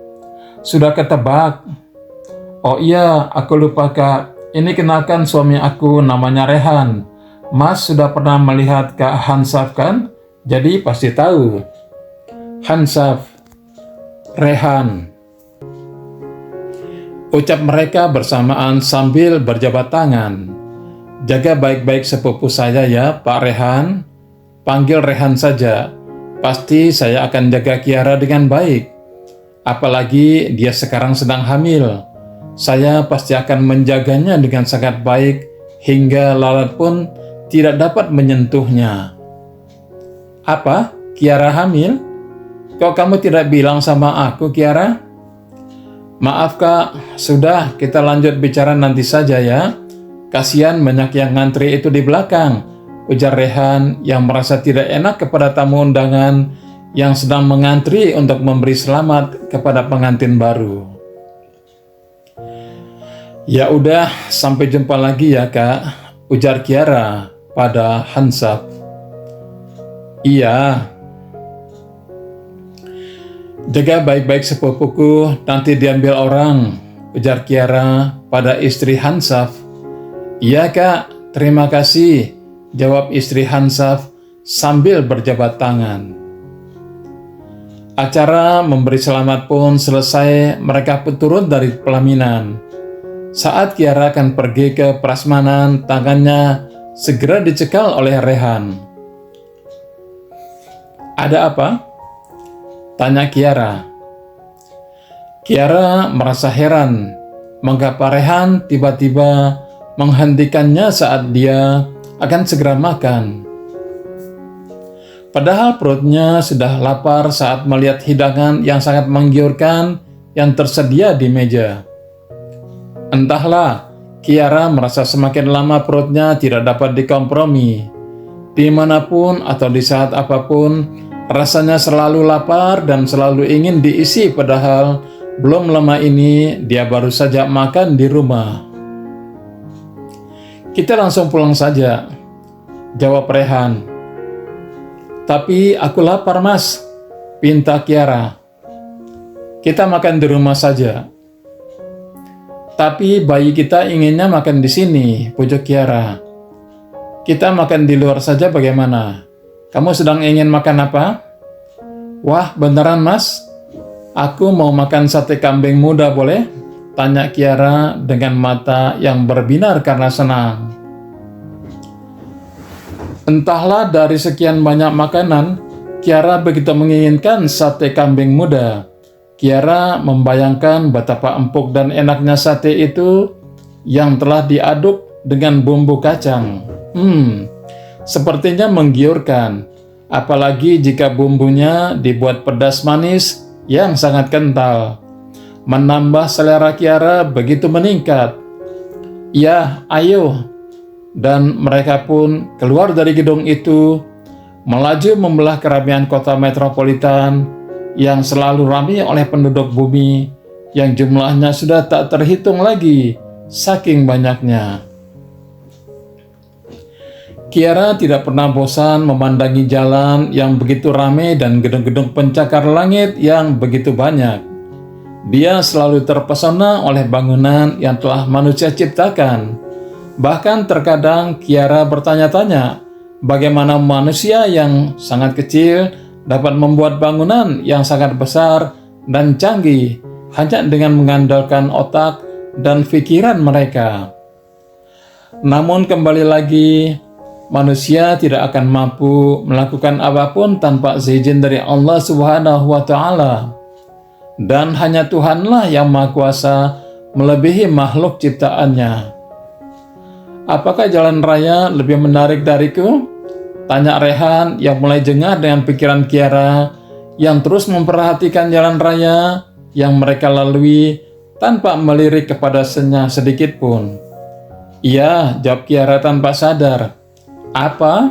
Sudah ketebak. Oh iya, aku lupa Kak. Ini kenalkan suami aku, namanya Rehan. Mas sudah pernah melihat Kak Hansaf kan? Jadi pasti tahu. Hansaf, Rehan, ucap mereka bersamaan sambil berjabat tangan. Jaga baik-baik sepupu saya ya, Pak Rehan. Panggil Rehan saja. Pasti saya akan jaga Kiara dengan baik. Apalagi dia sekarang sedang hamil. Saya pasti akan menjaganya dengan sangat baik hingga lalat pun tidak dapat menyentuhnya. Apa? Kiara hamil? Kok kamu tidak bilang sama aku, Kiara? Maaf Kak, sudah kita lanjut bicara nanti saja ya. Kasihan banyak yang ngantri itu di belakang, ujar Rehan yang merasa tidak enak kepada tamu undangan yang sedang mengantri untuk memberi selamat kepada pengantin baru. Ya udah, sampai jumpa lagi ya Kak, ujar Kiara pada Hansap. Iya. Jaga baik-baik sepupuku, nanti diambil orang, ujar Kiara pada istri Hansap. Iya Kak, terima kasih, jawab istri Hansap sambil berjabat tangan. Acara memberi selamat pun selesai, mereka pun turun dari pelaminan. Saat Kiara akan pergi ke prasmanan, tangannya segera dicekal oleh Rehan. Ada apa? Tanya Kiara. Kiara merasa heran mengapa Rehan tiba-tiba menghentikannya saat dia akan segera makan. Padahal perutnya sudah lapar saat melihat hidangan yang sangat menggiurkan yang tersedia di meja. Entahlah, Kiara merasa semakin lama perutnya tidak dapat dikompromi. Dimanapun atau di saat apapun, rasanya selalu lapar dan selalu ingin diisi, padahal belum lama ini dia baru saja makan di rumah. Kita langsung pulang saja, jawab Rehan. Tapi aku lapar mas, pinta Kiara. Kita makan di rumah saja. Tapi bayi kita inginnya makan di sini, pujuk Kiara. Kita makan di luar saja bagaimana? Kamu sedang ingin makan apa? Wah, beneran mas? Aku mau makan sate kambing muda boleh? Tanya Kiara dengan mata yang berbinar karena senang. Entahlah dari sekian banyak makanan, Kiara begitu menginginkan sate kambing muda. Kiara membayangkan betapa empuk dan enaknya sate itu yang telah diaduk dengan bumbu kacang. Sepertinya menggiurkan, apalagi jika bumbunya dibuat pedas manis yang sangat kental. Menambah selera Kiara begitu meningkat. Ya, ayo. Dan mereka pun keluar dari gedung itu, melaju membelah keramaian kota metropolitan yang selalu ramai oleh penduduk bumi, yang jumlahnya sudah tak terhitung lagi, saking banyaknya. Kiara tidak pernah bosan memandangi jalan yang begitu ramai dan gedung-gedung pencakar langit yang begitu banyak. Dia selalu terpesona oleh bangunan yang telah manusia ciptakan. Bahkan terkadang Kiara bertanya-tanya, bagaimana manusia yang sangat kecil dapat membuat bangunan yang sangat besar dan canggih hanya dengan mengandalkan otak dan pikiran mereka. Namun kembali lagi, manusia tidak akan mampu melakukan apapun tanpa izin dari Allah Subhanahu wa Ta'ala. Dan hanya Tuhanlah yang Maha Kuasa melebihi makhluk ciptaannya. Apakah jalan raya lebih menarik dariku? Tanya Rehan yang mulai jengah dengan pikiran Kiara yang terus memperhatikan jalan raya yang mereka lalui tanpa melirik kepadanya sedikit pun. Iya, jawab Kiara tanpa sadar. Apa?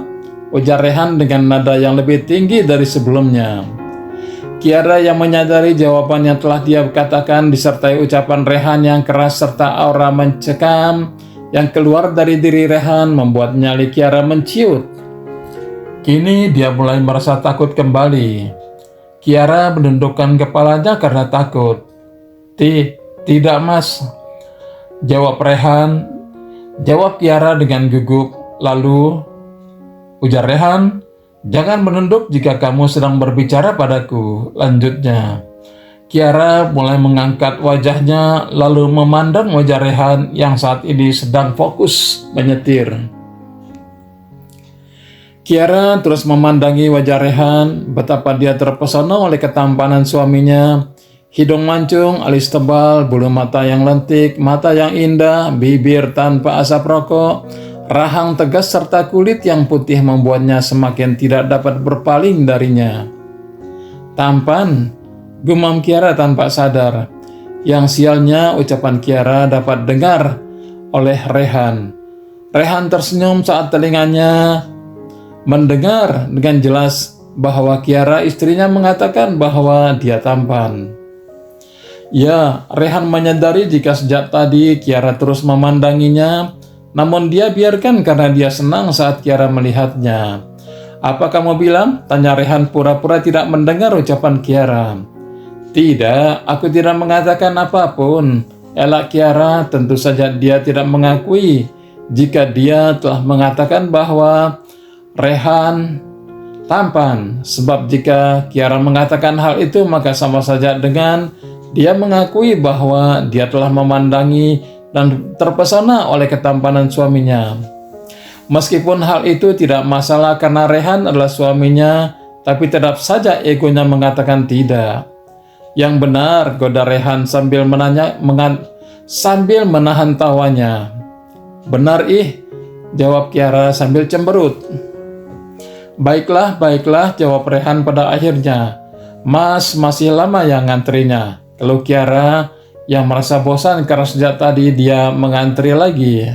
Ujar Rehan dengan nada yang lebih tinggi dari sebelumnya. Kiara yang menyadari jawaban yang telah dia katakan disertai ucapan Rehan yang keras serta aura mencekam yang keluar dari diri Rehan membuat nyali Kiara menciut. Kini dia mulai merasa takut kembali. Kiara menundukkan kepalanya karena takut. Tidak mas, jawab Rehan. Jawab Kiara dengan gugup. Lalu, ujar Rehan, jangan menunduk jika kamu sedang berbicara padaku, lanjutnya. Kiara mulai mengangkat wajahnya lalu memandang wajah Rehan yang saat ini sedang fokus menyetir. Kiara terus memandangi wajah Rehan, betapa dia terpesona oleh ketampanan suaminya. Hidung mancung, alis tebal, bulu mata yang lentik, mata yang indah, bibir tanpa asap rokok, rahang tegas serta kulit yang putih membuatnya semakin tidak dapat berpaling darinya. Tampan, gumam Kiara tanpa sadar. Yang sialnya ucapan Kiara dapat dengar oleh Rehan. Rehan tersenyum saat telinganya mendengar dengan jelas bahwa Kiara istrinya mengatakan bahwa dia tampan. Ya, Rehan menyadari jika sejak tadi Kiara terus memandanginya, namun dia biarkan karena dia senang saat Kiara melihatnya. "Apa kamu bilang?" tanya Rehan pura-pura tidak mendengar ucapan Kiara. "Tidak, aku tidak mengatakan apapun." Elak Kiara, tentu saja dia tidak mengakui jika dia telah mengatakan bahwa Rehan tampan. Sebab jika Kiara mengatakan hal itu maka sama saja dengan dia mengakui bahwa dia telah memandangi dan terpesona oleh ketampanan suaminya. Meskipun hal itu tidak masalah karena Rehan adalah suaminya, tapi tetap saja egonya mengatakan tidak. "Yang benar," goda Rehan sambil menahan tawanya. "Benar jawab Kiara sambil cemberut. Baiklah, jawab Rehan pada akhirnya. "Mas masih lama yang ngantrinya?" Lalu Kiara yang merasa bosan karena sejak tadi dia mengantri lagi.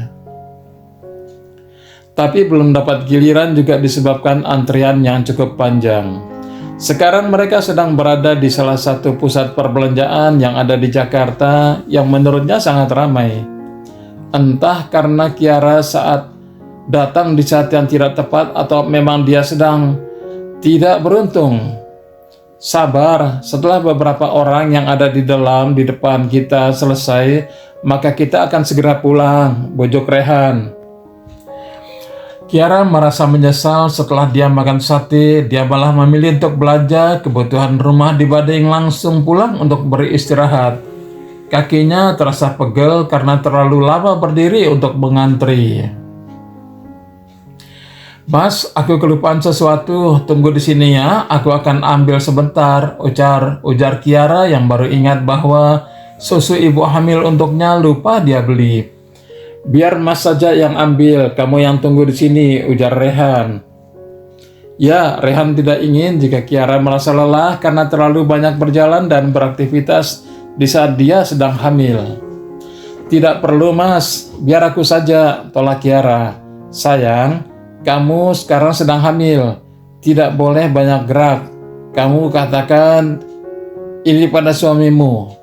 Tapi belum dapat giliran juga disebabkan antrian yang cukup panjang. Sekarang mereka sedang berada di salah satu pusat perbelanjaan yang ada di Jakarta yang menurutnya sangat ramai. Entah karena Kiara saat datang di saat yang tidak tepat atau memang dia sedang tidak beruntung. "Sabar, setelah beberapa orang yang ada di depan kita selesai, maka kita akan segera pulang," bujuk Rehan. Kiara merasa menyesal setelah dia makan sate, dia malah memilih untuk belanja kebutuhan rumah dibanding langsung pulang untuk beristirahat. Kakinya terasa pegel karena terlalu lama berdiri untuk mengantri. "Mas, aku kelupaan sesuatu. Tunggu di sini ya, aku akan ambil sebentar," ujar Kiara yang baru ingat bahwa susu ibu hamil untuknya lupa dia beli. "Biar Mas saja yang ambil, kamu yang tunggu di sini," ujar Rehan. Ya, Rehan tidak ingin jika Kiara merasa lelah karena terlalu banyak berjalan dan beraktivitas di saat dia sedang hamil. "Tidak perlu Mas, biar aku saja," tolak Kiara. "Sayang, kamu sekarang sedang hamil, tidak boleh banyak gerak. Kamu katakan ini pada suamimu."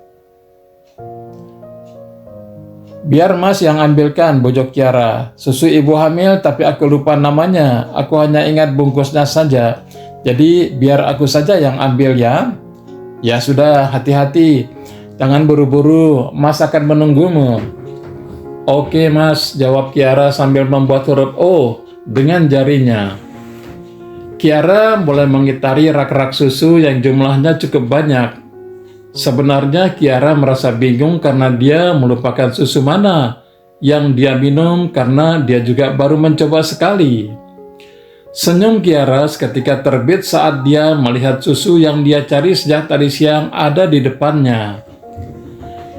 "Biar Mas yang ambilkan," bujuk Kiara. "Susu ibu hamil tapi aku lupa namanya. Aku hanya ingat bungkusnya saja. Jadi biar aku saja yang ambil ya." "Ya sudah, hati-hati. Jangan buru-buru, Mas akan menunggumu." "Oke Mas," jawab Kiara sambil membuat huruf O dengan jarinya. Kiara mulai mengitari rak-rak susu yang jumlahnya cukup banyak. Sebenarnya Kiara merasa bingung karena dia melupakan susu mana yang dia minum karena dia juga baru mencoba sekali. Senyum Kiara seketika terbit saat dia melihat susu yang dia cari sejak tadi siang ada di depannya.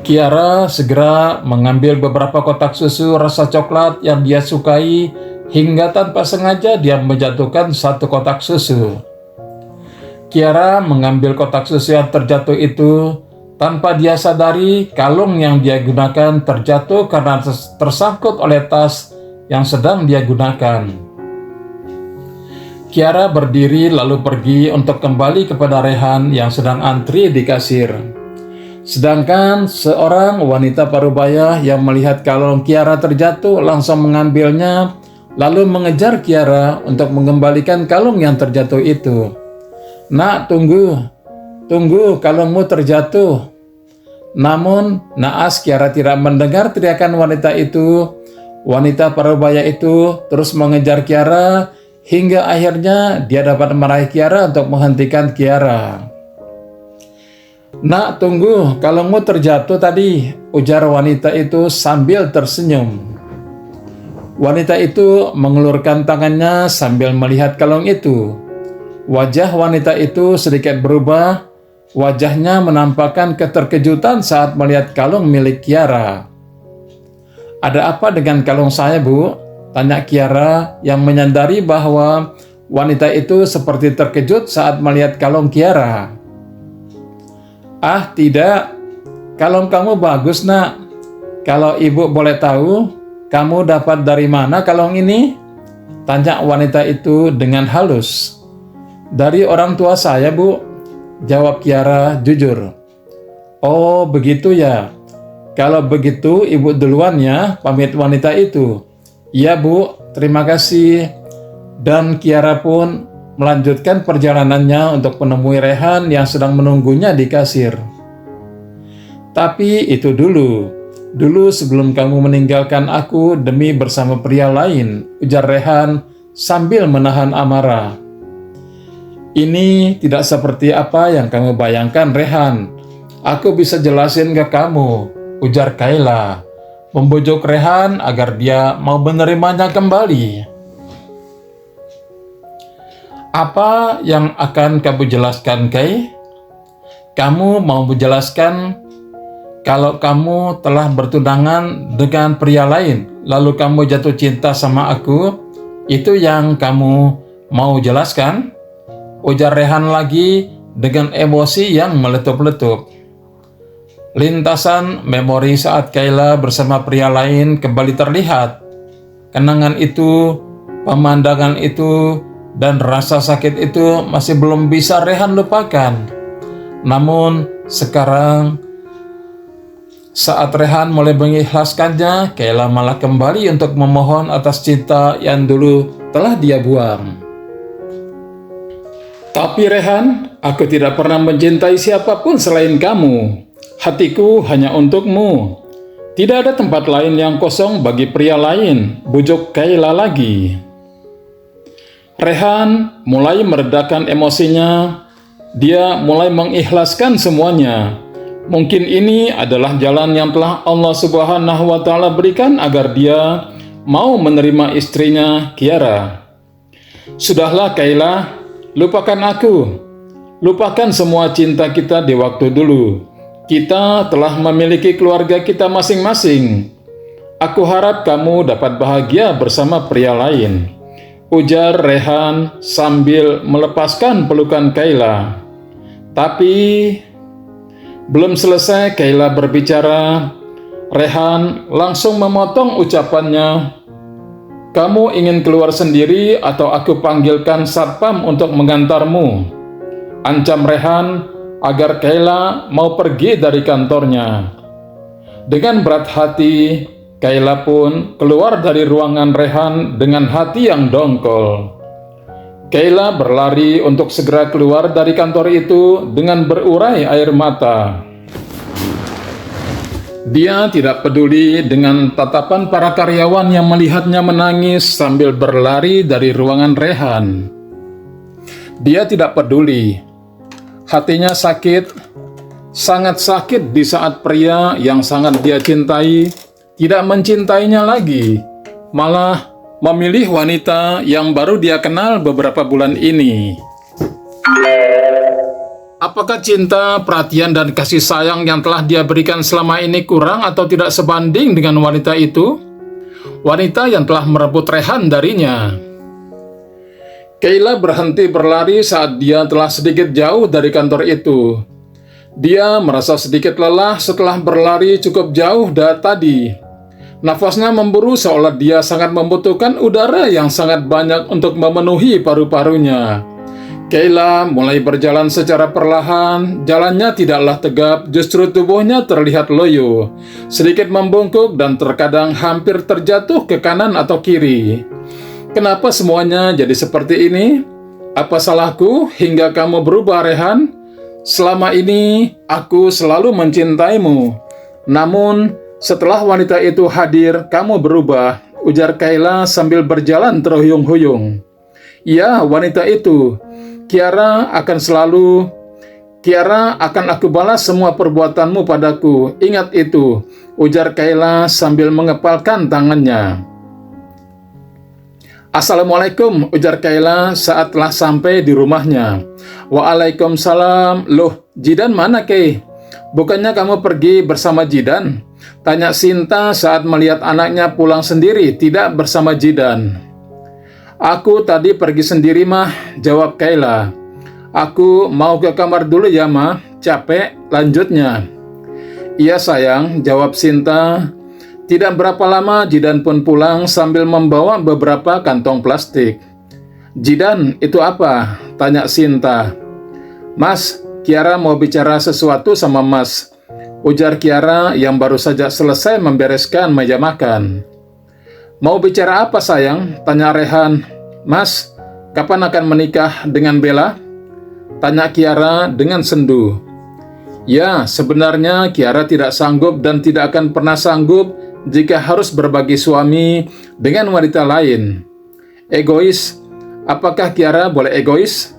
Kiara segera mengambil beberapa kotak susu rasa coklat yang dia sukai hingga tanpa sengaja dia menjatuhkan satu kotak susu. Kiara mengambil kotak susu yang terjatuh itu. Tanpa dia sadari, kalung yang dia gunakan terjatuh karena tersangkut oleh tas yang sedang dia gunakan. Kiara berdiri lalu pergi untuk kembali kepada Rehan yang sedang antri di kasir. Sedangkan seorang wanita parubaya yang melihat kalung Kiara terjatuh langsung mengambilnya lalu mengejar Kiara untuk mengembalikan kalung yang terjatuh itu. "Nak, tunggu, kalungmu terjatuh." Namun, naas Kiara tidak mendengar teriakan wanita itu. Wanita parubaya itu terus mengejar Kiara hingga akhirnya dia dapat meraih Kiara untuk menghentikan Kiara. "Nak, tunggu, kalungmu terjatuh tadi," ujar wanita itu sambil tersenyum. Wanita itu mengulurkan tangannya sambil melihat kalung itu. Wajah wanita itu sedikit berubah. Wajahnya menampakkan keterkejutan saat melihat kalung milik Kiara. "Ada apa dengan kalung saya, Bu?" tanya Kiara yang menyadari bahwa wanita itu seperti terkejut saat melihat kalung Kiara. "Ah, tidak. Kalung kamu bagus, Nak. Kalau Ibu boleh tahu, kamu dapat dari mana kalung ini?" tanya wanita itu dengan halus. "Dari orang tua saya, Bu," jawab Kiara jujur. "Oh, begitu ya. Kalau begitu, Ibu duluan ya," pamit wanita itu. "Iya, Bu, terima kasih." Dan Kiara pun melanjutkan perjalanannya untuk menemui Rehan yang sedang menunggunya di kasir. "Tapi itu dulu sebelum kamu meninggalkan aku demi bersama pria lain," ujar Rehan sambil menahan amarah. "Ini tidak seperti apa yang kamu bayangkan, Rehan. Aku bisa jelasin ke kamu," ujar Kayla, membujuk Rehan agar dia mau menerimanya kembali. "Apa yang akan kamu jelaskan, Kay? Kamu mau menjelaskan kalau kamu telah bertunangan dengan pria lain, lalu kamu jatuh cinta sama aku? Itu yang kamu mau jelaskan?" ujar Rehan lagi dengan emosi yang meletup-letup. Lintasan memori saat Kayla bersama pria lain kembali terlihat. Kenangan itu, pemandangan itu, dan rasa sakit itu masih belum bisa Rehan lupakan. Namun sekarang, saat Rehan mulai mengikhlaskannya, Kayla malah kembali untuk memohon atas cinta yang dulu telah dia buang. "Tapi Rehan, aku tidak pernah mencintai siapapun selain kamu. Hatiku hanya untukmu. Tidak ada tempat lain yang kosong bagi pria lain," bujuk Kayla lagi. Rehan mulai meredakan emosinya. Dia mulai mengikhlaskan semuanya. Mungkin ini adalah jalan yang telah Allah Subhanahu wa Ta'ala berikan agar dia mau menerima istrinya, Kiara. "Sudahlah, Kayla. Lupakan aku. Lupakan semua cinta kita di waktu dulu. Kita telah memiliki keluarga kita masing-masing. Aku harap kamu dapat bahagia bersama pria lain," ujar Rehan sambil melepaskan pelukan Kayla. Tapi belum selesai Kayla berbicara, Rehan langsung memotong ucapannya. "Kamu ingin keluar sendiri atau aku panggilkan satpam untuk mengantarmu?" ancam Rehan agar Kayla mau pergi dari kantornya. Dengan berat hati, Kayla pun keluar dari ruangan Rehan dengan hati yang dongkol. Kayla berlari untuk segera keluar dari kantor itu dengan berurai air mata. Dia tidak peduli dengan tatapan para karyawan yang melihatnya menangis sambil berlari dari ruangan Rehan. Dia tidak peduli. Hatinya sakit, sangat sakit di saat pria yang sangat dia cintai tidak mencintainya lagi, malah memilih wanita yang baru dia kenal beberapa bulan ini. Apakah cinta, perhatian, dan kasih sayang yang telah dia berikan selama ini kurang atau tidak sebanding dengan wanita itu? Wanita yang telah merebut Rehan darinya. Kayla berhenti berlari saat dia telah sedikit jauh dari kantor itu. Dia merasa sedikit lelah setelah berlari cukup jauh dari tadi. Nafasnya memburu seolah dia sangat membutuhkan udara yang sangat banyak untuk memenuhi paru-parunya. Kayla mulai berjalan secara perlahan. Jalannya tidaklah tegap, justru tubuhnya terlihat loyo, sedikit membungkuk dan terkadang hampir terjatuh ke kanan atau kiri. Kenapa semuanya jadi seperti ini? Apa salahku hingga kamu berubah, Rehan? Selama ini aku selalu mencintaimu. Namun setelah wanita itu hadir, kamu berubah, ujar Kayla sambil berjalan terhuyung-huyung. Ya, wanita itu. Kiara akan selalu Kiara, akan aku balas semua perbuatanmu padaku. Ingat itu, ujar Kayla sambil mengepalkan tangannya. Assalamualaikum, ujar Kayla saat telah sampai di rumahnya. Waalaikumsalam. Loh, Jidan mana, Kay? Bukannya kamu pergi bersama Jidan? Tanya Sinta saat melihat anaknya pulang sendiri, tidak bersama Jidan. Aku tadi pergi sendiri, Mah, jawab Kayla. Aku mau ke kamar dulu ya, Ma. Capek, lanjutnya. Iya sayang, jawab Sinta. Tidak berapa lama Jidan pun pulang sambil membawa beberapa kantong plastik. Jidan, itu apa? Tanya Sinta. Mas, Kiara mau bicara sesuatu sama Mas, ujar Kiara yang baru saja selesai membereskan meja makan. Mau bicara apa sayang? Tanya Rehan. Mas, kapan akan menikah dengan Bella? Tanya Kiara dengan sendu. Ya, sebenarnya Kiara tidak sanggup dan tidak akan pernah sanggup jika harus berbagi suami dengan wanita lain. Egois? Apakah Kiara boleh egois?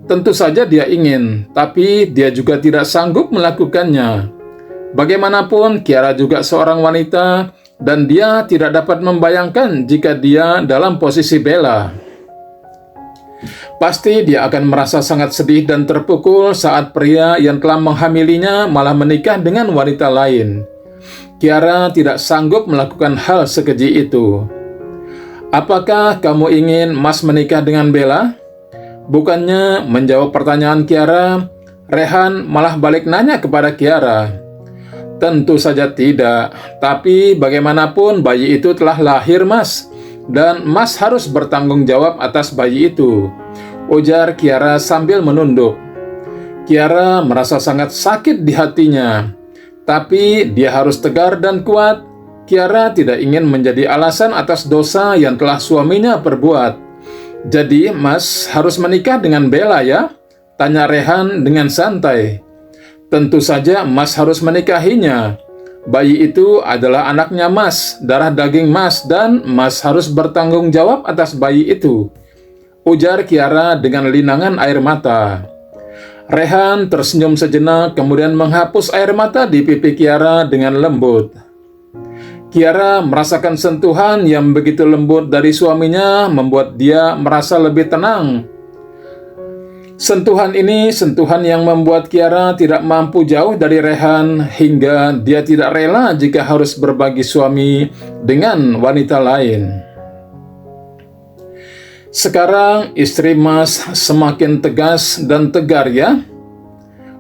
Tentu saja dia ingin, tapi dia juga tidak sanggup melakukannya. Bagaimanapun, Kiara juga seorang wanita dan dia tidak dapat membayangkan jika dia dalam posisi Bella. Pasti dia akan merasa sangat sedih dan terpukul saat pria yang telah menghamilinya malah menikah dengan wanita lain. Kiara tidak sanggup melakukan hal sekeji itu. Apakah kamu ingin Mas menikah dengan Bella? Bukannya menjawab pertanyaan Kiara, Rehan malah balik nanya kepada Kiara. Tentu saja tidak, tapi bagaimanapun bayi itu telah lahir, Mas. Dan Mas harus bertanggung jawab atas bayi itu, ujar Kiara sambil menunduk. Kiara merasa sangat sakit di hatinya, tapi dia harus tegar dan kuat. Kiara tidak ingin menjadi alasan atas dosa yang telah suaminya perbuat. Jadi, Mas harus menikah dengan Bella ya? Tanya Rehan dengan santai. Tentu saja Mas harus menikahinya. Bayi itu adalah anaknya Mas, darah daging Mas, dan Mas harus bertanggung jawab atas bayi itu, ujar Kiara dengan linangan air mata. Rehan tersenyum sejenak, kemudian menghapus air mata di pipi Kiara dengan lembut. Kiara merasakan sentuhan yang begitu lembut dari suaminya membuat dia merasa lebih tenang. Sentuhan ini sentuhan yang membuat Kiara tidak mampu jauh dari Rehan hingga dia tidak rela jika harus berbagi suami dengan wanita lain. Sekarang istri Mas semakin tegas dan tegar ya,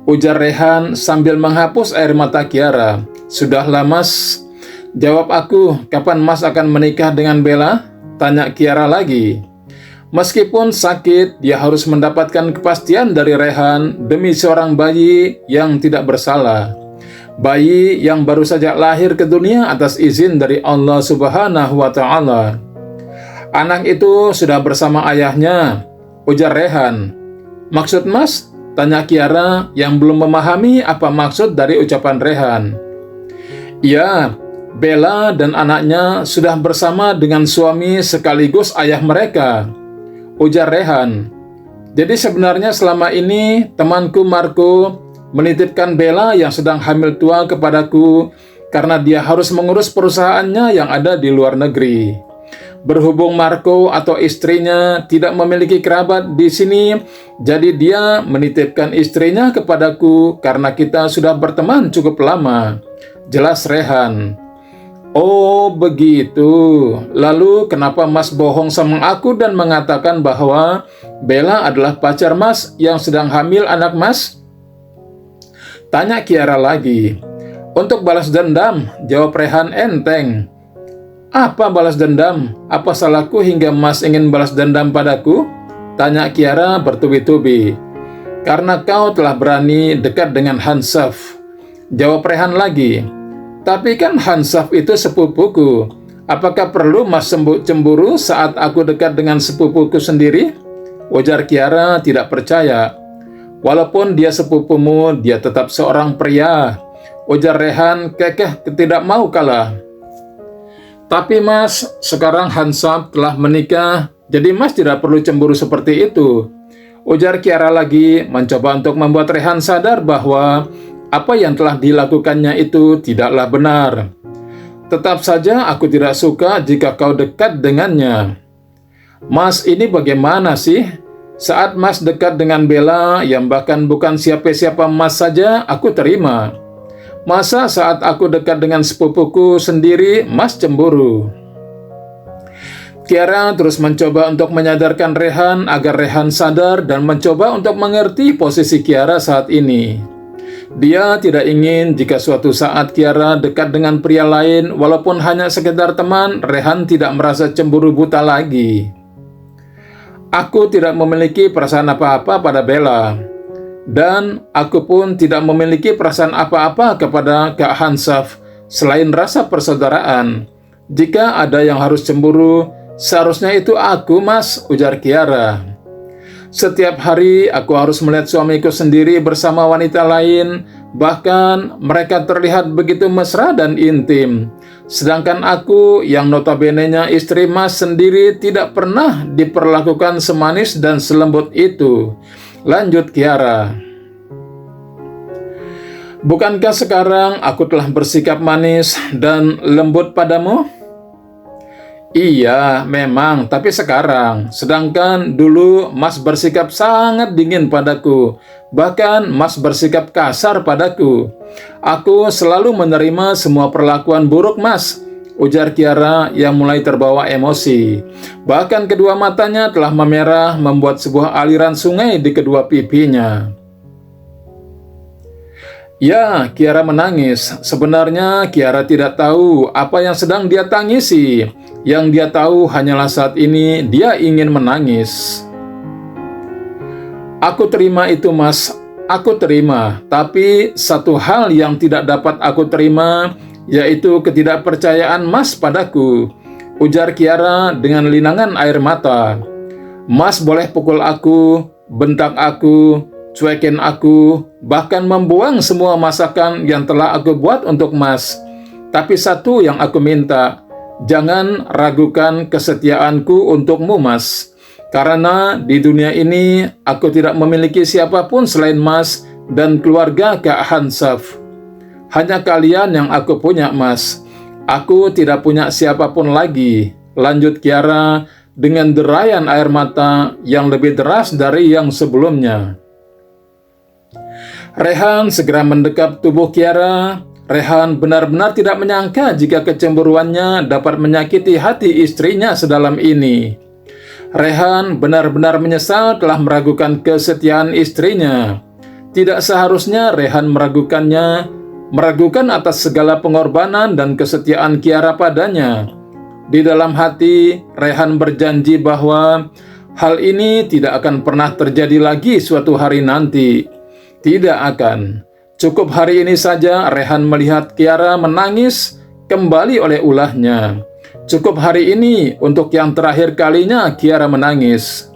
ujar Rehan sambil menghapus air mata Kiara. Sudahlah Mas, jawab aku, kapan Mas akan menikah dengan Bella? Tanya Kiara lagi. Meskipun sakit, dia harus mendapatkan kepastian dari Rehan demi seorang bayi yang tidak bersalah. Bayi yang baru saja lahir ke dunia atas izin dari Allah Subhanahu wa Ta'ala. Anak itu sudah bersama ayahnya, ujar Rehan. Maksud Mas? Tanya Kiara yang belum memahami apa maksud dari ucapan Rehan. Ya, Bella dan anaknya sudah bersama dengan suami sekaligus ayah mereka, ujar Rehan. Jadi sebenarnya selama ini temanku Marco menitipkan Bella yang sedang hamil tua kepadaku karena dia harus mengurus perusahaannya yang ada di luar negeri. Berhubung Marco atau istrinya tidak memiliki kerabat di sini, jadi dia menitipkan istrinya kepadaku karena kita sudah berteman cukup lama, jelas Rehan. Oh begitu, lalu kenapa Mas bohong sama aku dan mengatakan bahwa Bella adalah pacar Mas yang sedang hamil anak Mas? Tanya Kiara lagi. Untuk balas dendam, jawab Rehan enteng. Apa balas dendam? Apa salahku hingga Mas ingin balas dendam padaku? Tanya Kiara bertubi-tubi. Karena kau telah berani dekat dengan Hansaf, jawab Rehan lagi. Tapi kan Hansaf itu sepupuku. Apakah perlu Mas cemburu saat aku dekat dengan sepupuku sendiri? Ujar Kiara tidak percaya. Walaupun dia sepupumu, dia tetap seorang pria, ujar Rehan kekeh tidak mau kalah. Tapi Mas, sekarang Hansaf telah menikah, jadi Mas tidak perlu cemburu seperti itu, Ujar Kiara lagi, mencoba untuk membuat Rehan sadar bahwa apa yang telah dilakukannya itu tidaklah benar. Tetap saja aku tidak suka jika kau dekat dengannya. Mas, ini bagaimana sih? Saat Mas dekat dengan Bella, yang bahkan bukan siapa-siapa Mas saja, aku terima. Masa saat aku dekat dengan sepupuku sendiri, Mas cemburu? Kiara terus mencoba untuk menyadarkan Rehan agar Rehan sadar dan mencoba untuk mengerti posisi Kiara saat ini. Dia tidak ingin jika suatu saat Kiara dekat dengan pria lain, walaupun hanya sekedar teman, Rehan tidak merasa cemburu buta lagi. Aku tidak memiliki perasaan apa-apa pada Bella, dan aku pun tidak memiliki perasaan apa-apa kepada Kak Hansaf selain rasa persaudaraan. Jika ada yang harus cemburu, seharusnya itu aku, Mas, ujar Kiara. Setiap hari aku harus melihat suamiku sendiri bersama wanita lain, bahkan mereka terlihat begitu mesra dan intim. Sedangkan aku yang notabene-nya istri Mas sendiri tidak pernah diperlakukan semanis dan selembut itu. Lanjut Kiara. Bukankah sekarang aku telah bersikap manis dan lembut padamu? Iya, memang, tapi sekarang. Sedangkan dulu Mas bersikap sangat dingin padaku. Bahkan Mas bersikap kasar padaku. Aku selalu menerima semua perlakuan buruk Mas, ujar Kiara yang mulai terbawa emosi. Bahkan kedua matanya telah memerah membuat sebuah aliran sungai di kedua pipinya. Ya, Kiara menangis. Sebenarnya Kiara tidak tahu apa yang sedang dia tangisi. Yang dia tahu hanyalah saat ini dia ingin menangis. Aku terima itu, Mas. Aku terima. Tapi satu hal yang tidak dapat aku terima, yaitu ketidakpercayaan Mas padaku, ujar Kiara dengan linangan air mata. Mas boleh pukul aku, bentak aku, cuekin aku, bahkan membuang semua masakan yang telah aku buat untuk Mas. Tapi satu yang aku minta, jangan ragukan kesetiaanku untukmu, Mas. Karena di dunia ini aku tidak memiliki siapapun selain Mas dan keluarga Kak Hansaf. Hanya kalian yang aku punya, Mas. Aku tidak punya siapapun lagi. Lanjut Kiara dengan derayan air mata yang lebih deras dari yang sebelumnya. Rehan segera mendekap tubuh Kiara. Rehan benar-benar tidak menyangka jika kecemburuannya dapat menyakiti hati istrinya sedalam ini. Rehan benar-benar menyesal telah meragukan kesetiaan istrinya. Tidak seharusnya Rehan meragukan atas segala pengorbanan dan kesetiaan Kiara padanya. Di dalam hati, Rehan berjanji bahwa hal ini tidak akan pernah terjadi lagi suatu hari nanti. Tidak akan. Cukup hari ini saja Rehan melihat Kiara menangis kembali oleh ulahnya. Cukup hari ini untuk yang terakhir kalinya Kiara menangis.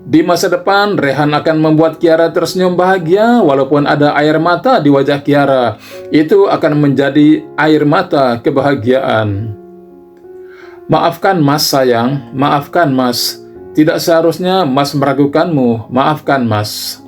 Di masa depan, Rehan akan membuat Kiara tersenyum bahagia walaupun ada air mata di wajah Kiara. Itu akan menjadi air mata kebahagiaan. Maafkan Mas sayang, maafkan Mas. Tidak seharusnya Mas meragukanmu, maafkan Mas,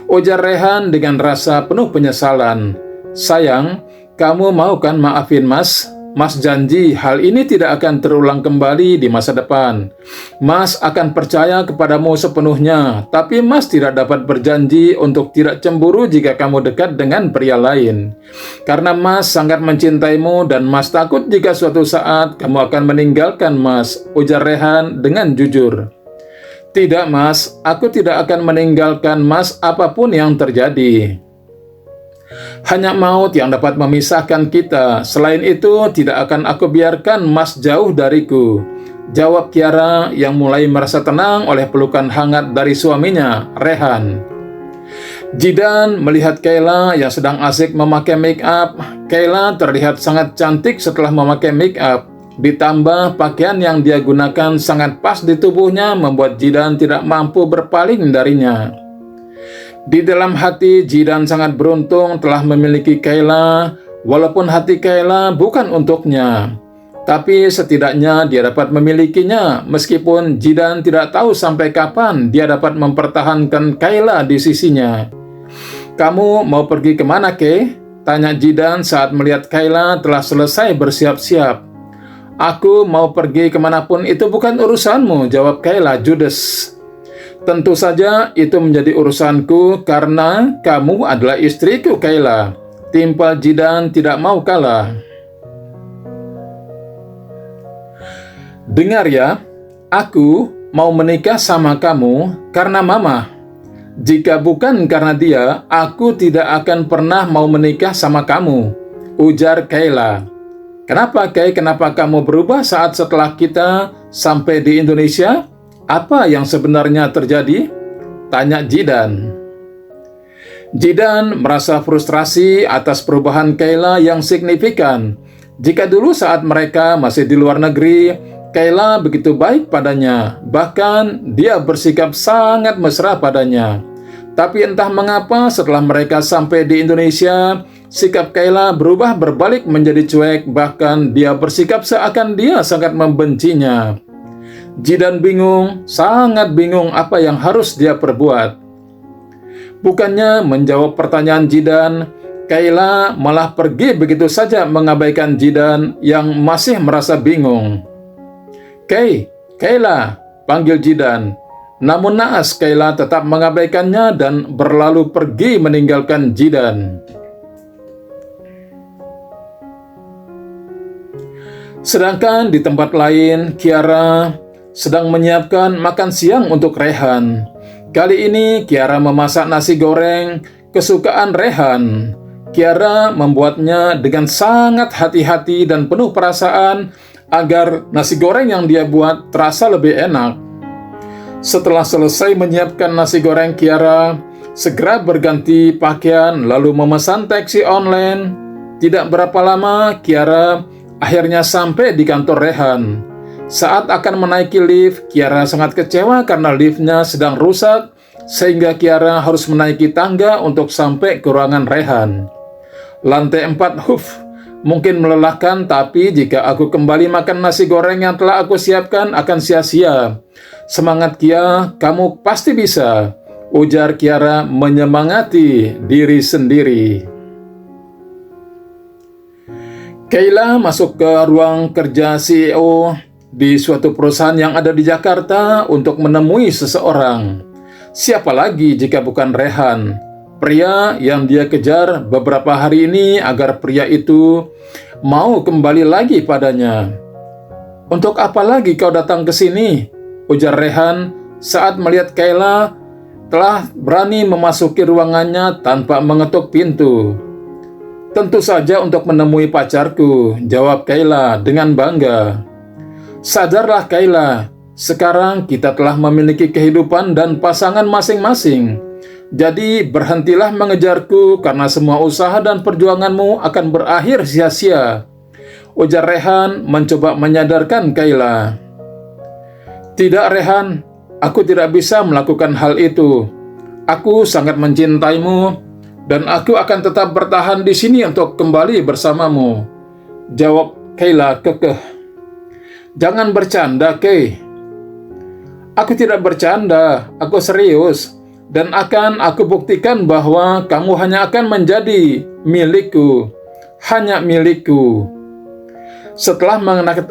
ujar Rehan dengan rasa penuh penyesalan. Sayang, kamu mau kan maafin Mas? Mas janji hal ini tidak akan terulang kembali di masa depan. Mas akan percaya kepadamu sepenuhnya, tapi Mas tidak dapat berjanji untuk tidak cemburu jika kamu dekat dengan pria lain. Karena Mas sangat mencintaimu dan Mas takut jika suatu saat kamu akan meninggalkan Mas, ujar Rehan dengan jujur. Tidak Mas, aku tidak akan meninggalkan Mas apapun yang terjadi. Hanya maut yang dapat memisahkan kita. Selain itu, tidak akan aku biarkan Mas jauh dariku, jawab Kiara yang mulai merasa tenang oleh pelukan hangat dari suaminya, Rehan. Jidan melihat Kayla yang sedang asik memakai make up. Kayla terlihat sangat cantik setelah memakai make up. Ditambah pakaian yang dia gunakan sangat pas di tubuhnya membuat Jidan tidak mampu berpaling darinya. Di dalam hati, Jidan sangat beruntung telah memiliki Kayla, walaupun hati Kayla bukan untuknya. Tapi setidaknya dia dapat memilikinya, meskipun Jidan tidak tahu sampai kapan dia dapat mempertahankan Kayla di sisinya. "Kamu mau pergi kemana, Kay?" tanya Jidan saat melihat Kayla telah selesai bersiap-siap. "Aku mau pergi kemanapun, itu bukan urusanmu," jawab Kayla judes. "Tentu saja itu menjadi urusanku karena kamu adalah istriku, Kayla," timpal Jidan tidak mau kalah. "Dengar ya, aku mau menikah sama kamu karena Mama. Jika bukan karena dia, aku tidak akan pernah mau menikah sama kamu," ujar Kayla. "Kenapa, Kay? Kenapa kamu berubah saat setelah kita sampai di Indonesia? Apa yang sebenarnya terjadi?" tanya Jidan. Jidan merasa frustrasi atas perubahan Kayla yang signifikan. Jika dulu saat mereka masih di luar negeri, Kayla begitu baik padanya, bahkan dia bersikap sangat mesra padanya. Tapi entah mengapa setelah mereka sampai di Indonesia, sikap Kayla berubah berbalik menjadi cuek, bahkan dia bersikap seakan dia sangat membencinya. Jidan bingung, sangat bingung apa yang harus dia perbuat. Bukannya menjawab pertanyaan Jidan, Kayla malah pergi begitu saja mengabaikan Jidan yang masih merasa bingung. "Kay, Kayla," panggil Jidan. Namun naas Kayla tetap mengabaikannya dan berlalu pergi meninggalkan Jidan. Sedangkan di tempat lain, Kiara sedang menyiapkan makan siang untuk Rehan. Kali ini Kiara memasak nasi goreng kesukaan Rehan. Kiara membuatnya dengan sangat hati-hati dan penuh perasaan agar nasi goreng yang dia buat terasa lebih enak. Setelah selesai menyiapkan nasi goreng, Kiara segera berganti pakaian lalu memesan taksi online. Tidak berapa lama, Kiara akhirnya sampai di kantor Rehan. Saat akan menaiki lift, Kiara sangat kecewa karena liftnya sedang rusak, sehingga Kiara harus menaiki tangga untuk sampai ke ruangan Rehan. Lantai 4, mungkin melelahkan, tapi jika aku kembali makan nasi goreng yang telah aku siapkan akan sia-sia. Semangat Kia, kamu pasti bisa, ujar Kiara menyemangati diri sendiri. Kayla masuk ke ruang kerja CEO di suatu perusahaan yang ada di Jakarta untuk menemui seseorang. Siapa lagi jika bukan Rehan, pria yang dia kejar beberapa hari ini agar pria itu mau kembali lagi padanya. "Untuk apa lagi kau datang ke sini?" ujar Rehan saat melihat Kayla telah berani memasuki ruangannya tanpa mengetuk pintu. "Tentu saja untuk menemui pacarku," jawab Kayla dengan bangga. "Sadarlah Kayla, sekarang kita telah memiliki kehidupan dan pasangan masing-masing. Jadi berhentilah mengejarku karena semua usaha dan perjuanganmu akan berakhir sia-sia," ujar Rehan mencoba menyadarkan Kayla. "Tidak Rehan, aku tidak bisa melakukan hal itu. Aku sangat mencintaimu dan aku akan tetap bertahan di sini untuk kembali bersamamu," jawab Kayla kekeh. "Jangan bercanda, Kay." "Aku tidak bercanda, aku serius. Dan akan aku buktikan bahwa kamu hanya akan menjadi milikku, hanya milikku." Setelah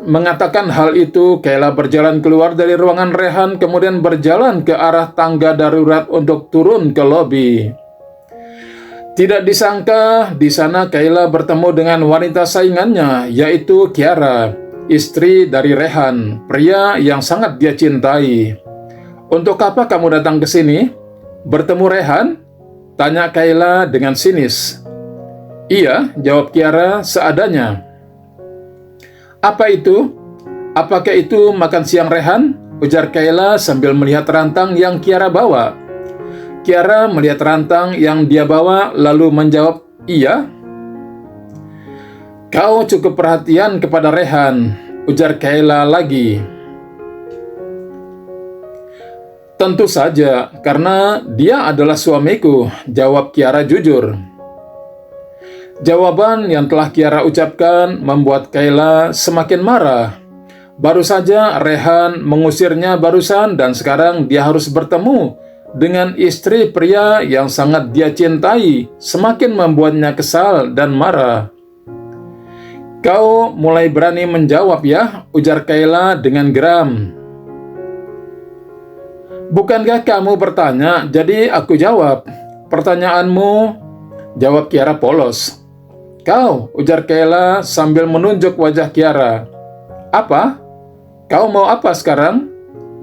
mengatakan hal itu, Kayla berjalan keluar dari ruangan Rehan, kemudian berjalan ke arah tangga darurat untuk turun ke lobi. Tidak disangka, di sana Kayla bertemu dengan wanita saingannya, yaitu Kiara, istri dari Rehan, pria yang sangat dia cintai. "Untuk apa kamu datang ke sini? Bertemu Rehan?" tanya Kayla dengan sinis. "Iya," jawab Kiara seadanya. "Apa itu? Apakah itu makan siang Rehan?" ujar Kayla sambil melihat rantang yang Kiara bawa. Kiara melihat rantang yang dia bawa lalu menjawab, "Iya." "Kau cukup perhatian kepada Rehan," ujar Kayla lagi. "Tentu saja, karena dia adalah suamiku," jawab Kiara jujur. Jawaban yang telah Kiara ucapkan membuat Kayla semakin marah. Baru saja Rehan mengusirnya barusan dan sekarang dia harus bertemu dengan istri pria yang sangat dia cintai, semakin membuatnya kesal dan marah. "Kau mulai berani menjawab ya," ujar Kayla dengan geram. "Bukankah kamu bertanya, jadi aku jawab. Pertanyaanmu," jawab Kiara polos. "Kau," ujar Kayla sambil menunjuk wajah Kiara. "Apa? Kau mau apa sekarang?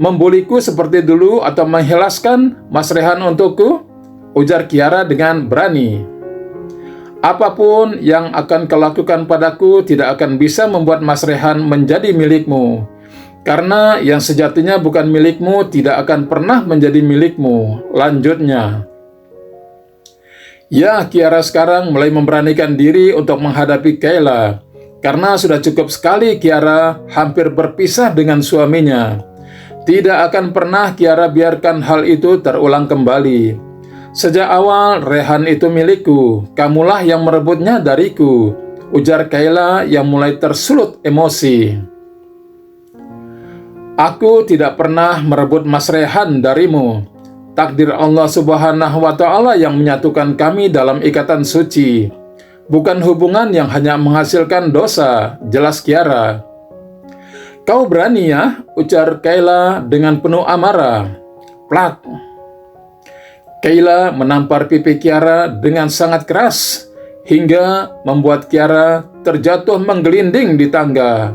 Membuliku seperti dulu atau menghilaskan Mas Rehan untukku?" ujar Kiara dengan berani. "Apapun yang akan kau lakukan padaku tidak akan bisa membuat Mas Rehan menjadi milikmu. Karena yang sejatinya bukan milikmu tidak akan pernah menjadi milikmu," lanjutnya. Ya, Kiara sekarang mulai memberanikan diri untuk menghadapi Kayla. Karena sudah cukup sekali Kiara hampir berpisah dengan suaminya. Tidak akan pernah Kiara biarkan hal itu terulang kembali. "Sejak awal Rehan itu milikku, kamulah yang merebutnya dariku," ujar Kayla yang mulai tersulut emosi. "Aku tidak pernah merebut Mas Rehan darimu. Takdir Allah Subhanahu wa Ta'ala yang menyatukan kami dalam ikatan suci. Bukan hubungan yang hanya menghasilkan dosa," jelas Kiara. "Kau berani ya," ujar Kayla dengan penuh amarah. Plak. Kayla menampar pipi Kiara dengan sangat keras hingga membuat Kiara terjatuh menggelinding di tangga.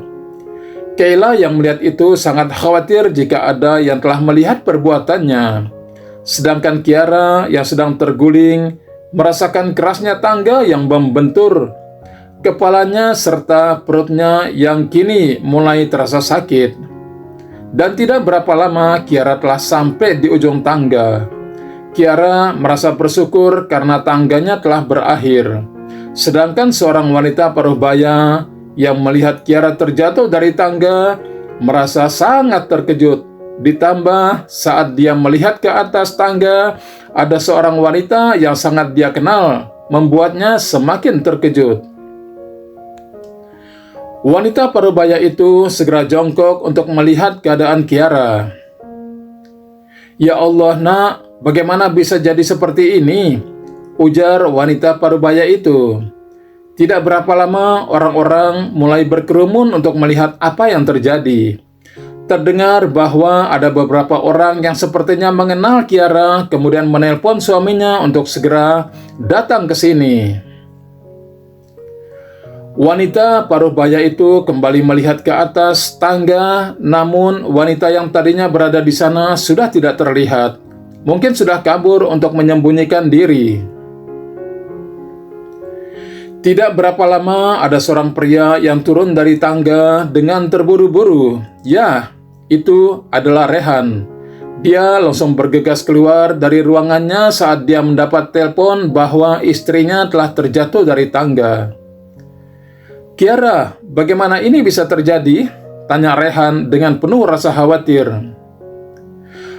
Kayla yang melihat itu sangat khawatir jika ada yang telah melihat perbuatannya. Sedangkan Kiara yang sedang terguling merasakan kerasnya tangga yang membentur kepalanya serta perutnya yang kini mulai terasa sakit. Dan tidak berapa lama Kiara telah sampai di ujung tangga. Kiara merasa bersyukur karena tangganya telah berakhir. Sedangkan seorang wanita paruh baya yang melihat Kiara terjatuh dari tangga merasa sangat terkejut. Ditambah saat dia melihat ke atas tangga, ada seorang wanita yang sangat dia kenal, membuatnya semakin terkejut. Wanita parubaya itu segera jongkok untuk melihat keadaan Kiara. "Ya Allah, Nak, bagaimana bisa jadi seperti ini?" ujar wanita parubaya itu. Tidak berapa lama orang-orang mulai berkerumun untuk melihat apa yang terjadi. Terdengar bahwa ada beberapa orang yang sepertinya mengenal Kiara, kemudian menelpon suaminya untuk segera datang ke sini. Wanita paruh baya itu kembali melihat ke atas tangga, namun wanita yang tadinya berada di sana sudah tidak terlihat. Mungkin sudah kabur untuk menyembunyikan diri. Tidak berapa lama ada seorang pria yang turun dari tangga dengan terburu-buru. Ya, itu adalah Rehan. Dia langsung bergegas keluar dari ruangannya saat dia mendapat telepon bahwa istrinya telah terjatuh dari tangga. "Kiara, bagaimana ini bisa terjadi?" tanya Rehan dengan penuh rasa khawatir.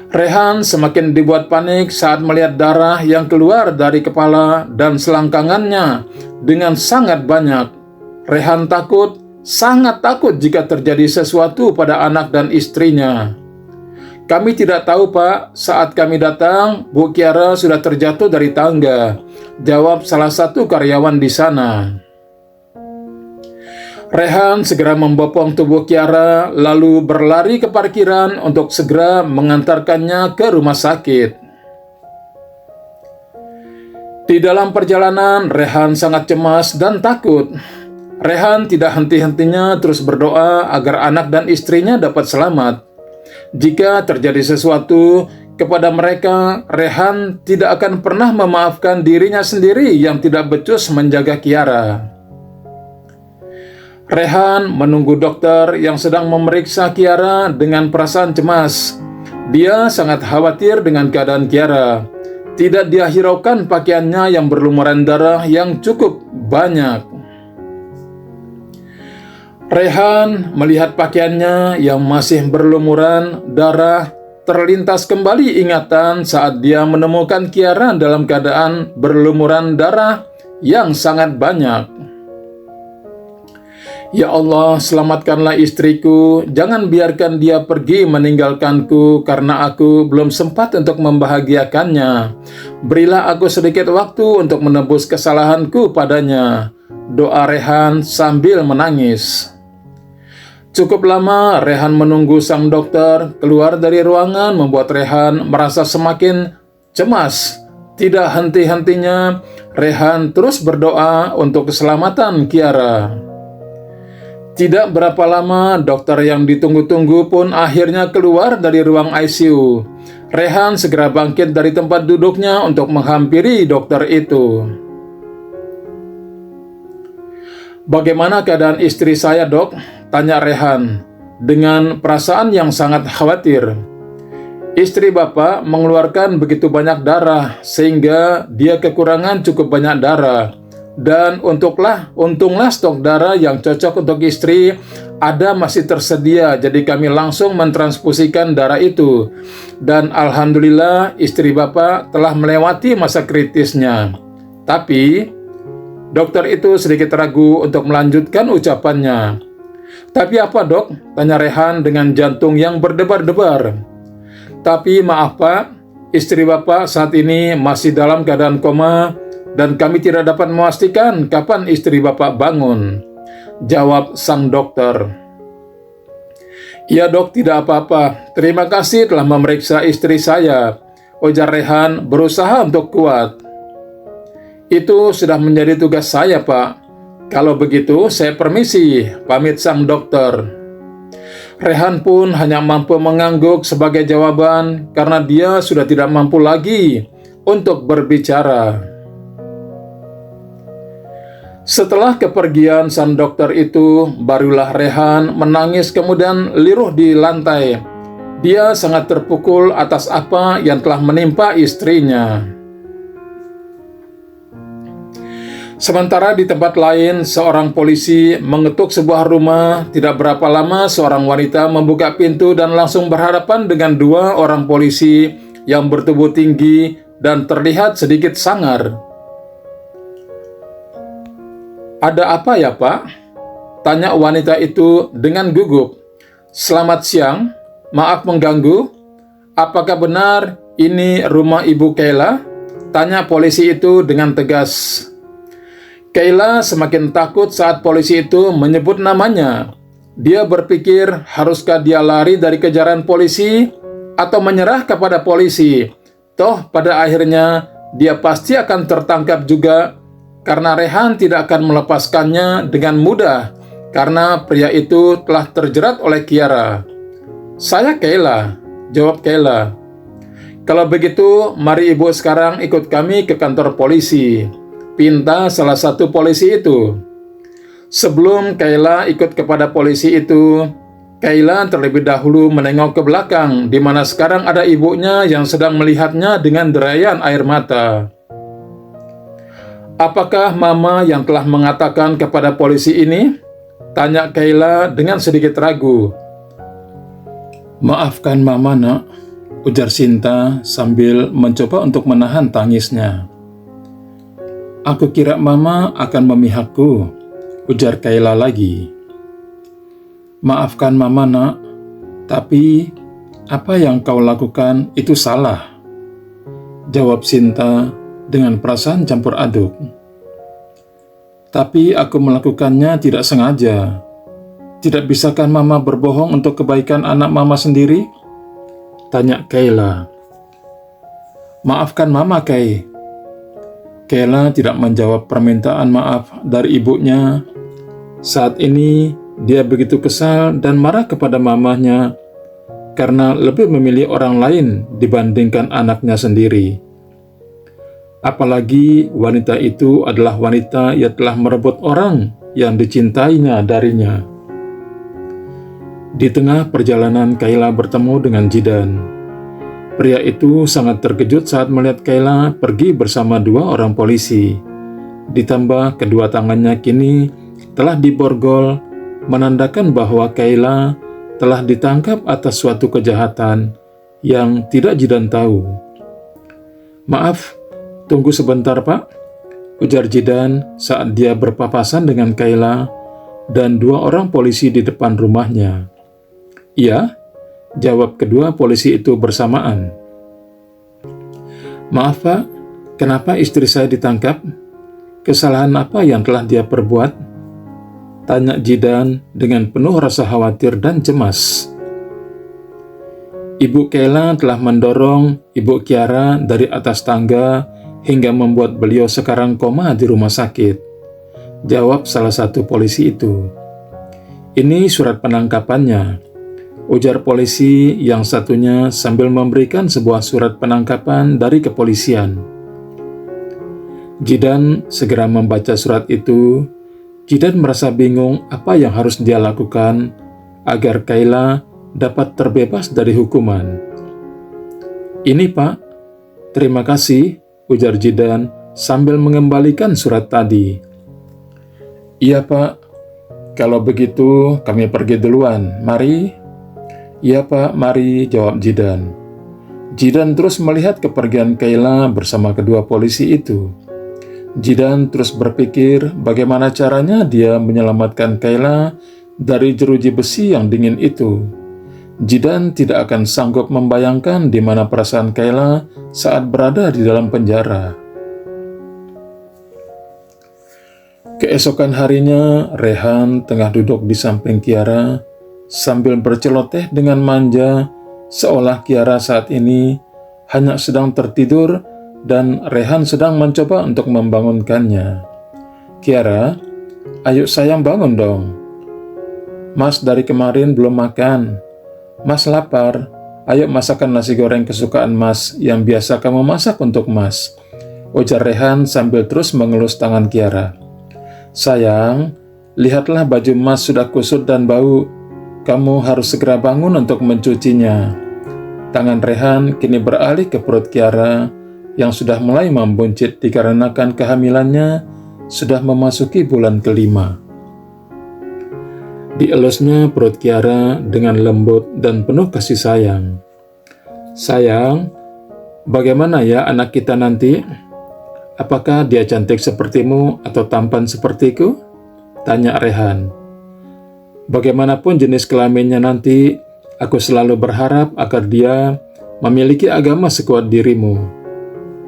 Rehan semakin dibuat panik saat melihat darah yang keluar dari kepala dan selangkangannya dengan sangat banyak. Rehan takut, sangat takut jika terjadi sesuatu pada anak dan istrinya. "Kami tidak tahu, Pak. Saat kami datang, Bu Kiara sudah terjatuh dari tangga," jawab salah satu karyawan di sana. Rehan segera membopong tubuh Kiara lalu berlari ke parkiran untuk segera mengantarkannya ke rumah sakit. Di dalam perjalanan, Rehan sangat cemas dan takut. Rehan tidak henti-hentinya terus berdoa agar anak dan istrinya dapat selamat. Jika terjadi sesuatu kepada mereka, Rehan tidak akan pernah memaafkan dirinya sendiri yang tidak becus menjaga Kiara. Rehan menunggu dokter yang sedang memeriksa Kiara dengan perasaan cemas. Dia sangat khawatir dengan keadaan Kiara. Tidak dia hiraukan pakaiannya yang berlumuran darah yang cukup banyak. Rehan melihat pakaiannya yang masih berlumuran darah. Terlintas kembali ingatan saat dia menemukan Kiara dalam keadaan berlumuran darah yang sangat banyak. Ya Allah, selamatkanlah istriku, jangan biarkan dia pergi meninggalkanku karena aku belum sempat untuk membahagiakannya. Berilah aku sedikit waktu untuk menebus kesalahanku padanya. Doa Rehan sambil menangis. Cukup lama Rehan menunggu sang dokter keluar dari ruangan membuat Rehan merasa semakin cemas. Tidak henti-hentinya, Rehan terus berdoa untuk keselamatan Kiara. Tidak berapa lama, dokter yang ditunggu-tunggu pun akhirnya keluar dari ruang ICU. Rehan segera bangkit dari tempat duduknya untuk menghampiri dokter itu. "Bagaimana keadaan istri saya, Dok?" tanya Rehan dengan perasaan yang sangat khawatir. "Istri Bapak mengeluarkan begitu banyak darah sehingga dia kekurangan cukup banyak darah. Dan untunglah stok darah yang cocok untuk istri ada masih tersedia, jadi kami langsung mentransfusikan darah itu. Dan alhamdulillah istri Bapak telah melewati masa kritisnya." Tapi dokter itu sedikit ragu untuk melanjutkan ucapannya. "Tapi apa, Dok?" tanya Rehan dengan jantung yang berdebar-debar. "Tapi maaf Pak, istri Bapak saat ini masih dalam keadaan koma dan kami tidak dapat memastikan kapan istri Bapak bangun," jawab sang dokter. "Ya Dok, tidak apa-apa. Terima kasih telah memeriksa istri saya," ujar Rehan berusaha untuk kuat. "Itu sudah menjadi tugas saya, Pak. Kalau begitu, saya permisi," pamit sang dokter. Rehan pun hanya mampu mengangguk sebagai jawaban karena dia sudah tidak mampu lagi untuk berbicara. Setelah kepergian sang dokter itu, barulah Rehan menangis kemudian liruh di lantai. Dia sangat terpukul atas apa yang telah menimpa istrinya. Sementara di tempat lain, seorang polisi mengetuk sebuah rumah. Tidak berapa lama, seorang wanita membuka pintu dan langsung berhadapan dengan dua orang polisi yang bertubuh tinggi dan terlihat sedikit sangar. "Ada apa ya, Pak?" tanya wanita itu dengan gugup. "Selamat siang, maaf mengganggu. Apakah benar ini rumah Ibu Kayla?" tanya polisi itu dengan tegas. Kayla semakin takut saat polisi itu menyebut namanya. Dia berpikir, haruskah dia lari dari kejaran polisi atau menyerah kepada polisi? Toh pada akhirnya dia pasti akan tertangkap juga, karena Rehan tidak akan melepaskannya dengan mudah, karena pria itu telah terjerat oleh Kiara. "Saya Kayla," jawab Kayla. "Kalau begitu, mari Ibu sekarang ikut kami ke kantor polisi," pinta salah satu polisi itu. Sebelum Kayla ikut kepada polisi itu, Kayla terlebih dahulu menengok ke belakang, di mana sekarang ada ibunya yang sedang melihatnya dengan derayan air mata. "Apakah Mama yang telah mengatakan kepada polisi ini?" tanya Kayla dengan sedikit ragu. "Maafkan Mama, Nak," ujar Sinta sambil mencoba untuk menahan tangisnya. "Aku kira Mama akan memihakku," ujar Kayla lagi. "Maafkan Mama, Nak, tapi apa yang kau lakukan itu salah," jawab Sinta dengan perasaan campur aduk. "Tapi aku melakukannya tidak sengaja. Tidak bisakah Mama berbohong untuk kebaikan anak Mama sendiri?" tanya Kayla. "Maafkan Mama, Kay." Kayla tidak menjawab permintaan maaf dari ibunya. Saat ini dia begitu kesal dan marah kepada mamanya karena lebih memilih orang lain dibandingkan anaknya sendiri. Apalagi wanita itu adalah wanita yang telah merebut orang yang dicintainya darinya. Di tengah perjalanan Kayla bertemu dengan Jidan. Pria itu sangat terkejut saat melihat Kayla pergi bersama dua orang polisi. Ditambah kedua tangannya kini telah diborgol, menandakan bahwa Kayla telah ditangkap atas suatu kejahatan yang tidak Jidan tahu. "Maaf, tunggu sebentar Pak," ujar Jidan saat dia berpapasan dengan Kayla dan dua orang polisi di depan rumahnya. Iya, jawab kedua polisi itu bersamaan. Maaf Pak, kenapa istri saya ditangkap? Kesalahan apa yang telah dia perbuat? Tanya Jidan dengan penuh rasa khawatir dan cemas. Ibu Kayla telah mendorong Ibu Kiara dari atas tangga hingga membuat beliau sekarang koma di rumah sakit, jawab salah satu polisi itu. Ini surat penangkapannya, ujar polisi yang satunya sambil memberikan sebuah surat penangkapan dari kepolisian. Jidan segera membaca surat itu. Jidan merasa bingung apa yang harus dia lakukan agar Kayla dapat terbebas dari hukuman. Ini Pak, terima kasih, ujar Jidan sambil mengembalikan surat tadi. Iya Pak, kalau begitu kami pergi duluan, mari. Iya Pak, mari, jawab Jidan. Jidan terus melihat kepergian Kayla bersama kedua polisi itu. Jidan terus berpikir bagaimana caranya dia menyelamatkan Kayla dari jeruji besi yang dingin itu. Jidan tidak akan sanggup membayangkan di mana perasaan Kayla saat berada di dalam penjara. Keesokan harinya, Rehan tengah duduk di samping Kiara sambil berceloteh dengan manja, seolah Kiara saat ini hanya sedang tertidur dan Rehan sedang mencoba untuk membangunkannya. Kiara, ayo sayang bangun dong. Mas dari kemarin belum makan. Mas lapar, ayo masakan nasi goreng kesukaan Mas yang biasa kamu masak untuk Mas, ujar Rehan sambil terus mengelus tangan Kiara. Sayang, lihatlah baju Mas sudah kusut dan bau. Kamu harus segera bangun untuk mencucinya. Tangan Rehan kini beralih ke perut Kiara yang sudah mulai membuncit dikarenakan kehamilannya sudah memasuki bulan kelima. Dielusnya perut Kiara dengan lembut dan penuh kasih sayang. Sayang, bagaimana ya anak kita nanti? Apakah dia cantik sepertimu atau tampan sepertiku? Tanya Rehan. Bagaimanapun jenis kelaminnya nanti, aku selalu berharap agar dia memiliki agama sekuat dirimu,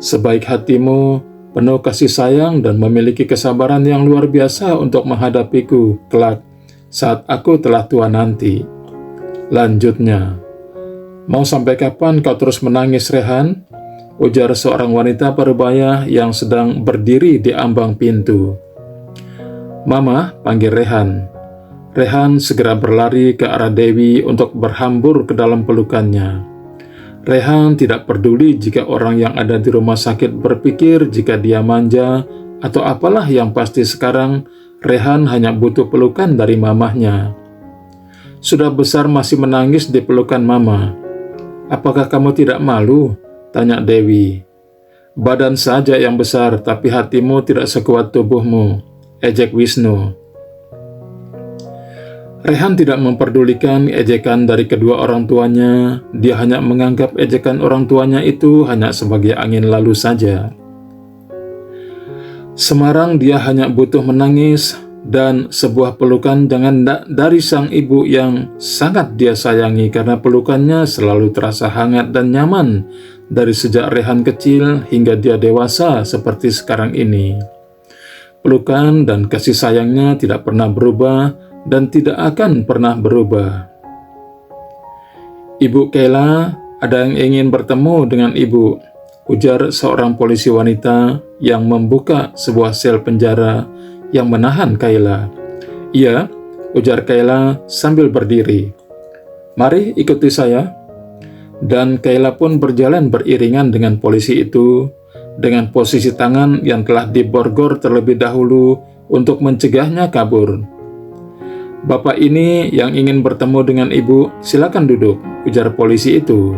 sebaik hatimu, penuh kasih sayang dan memiliki kesabaran yang luar biasa untuk menghadapiku kelak saat aku telah tua nanti. Lanjutnya, mau sampai kapan kau terus menangis, Rehan? Ujar seorang wanita parubaya yang sedang berdiri di ambang pintu. Mama, panggil Rehan. Rehan segera berlari ke arah Dewi untuk berhambur ke dalam pelukannya. Rehan tidak peduli jika orang yang ada di rumah sakit berpikir jika dia manja atau apalah, yang pasti sekarang Rehan hanya butuh pelukan dari mamahnya. Sudah besar masih menangis di pelukan mama. Apakah kamu tidak malu? Tanya Dewi. Badan saja yang besar, tapi hatimu tidak sekuat tubuhmu, ejek Wisnu. Rehan tidak memperdulikan ejekan dari kedua orang tuanya. Dia hanya menganggap ejekan orang tuanya itu hanya sebagai angin lalu saja. Semarang dia hanya butuh menangis dan sebuah pelukan jangan dari sang ibu yang sangat dia sayangi, karena pelukannya selalu terasa hangat dan nyaman dari sejak Rehan kecil hingga dia dewasa seperti sekarang ini. Pelukan dan kasih sayangnya tidak pernah berubah dan tidak akan pernah berubah. Ibu Kayla, ada yang ingin bertemu dengan ibu, ujar seorang polisi wanita yang membuka sebuah sel penjara yang menahan Kayla. Iya, ujar Kayla sambil berdiri. Mari ikuti saya. Dan Kayla pun berjalan beriringan dengan polisi itu dengan posisi tangan yang telah diborgol terlebih dahulu untuk mencegahnya kabur. Bapak ini yang ingin bertemu dengan ibu, silakan duduk, ujar polisi itu.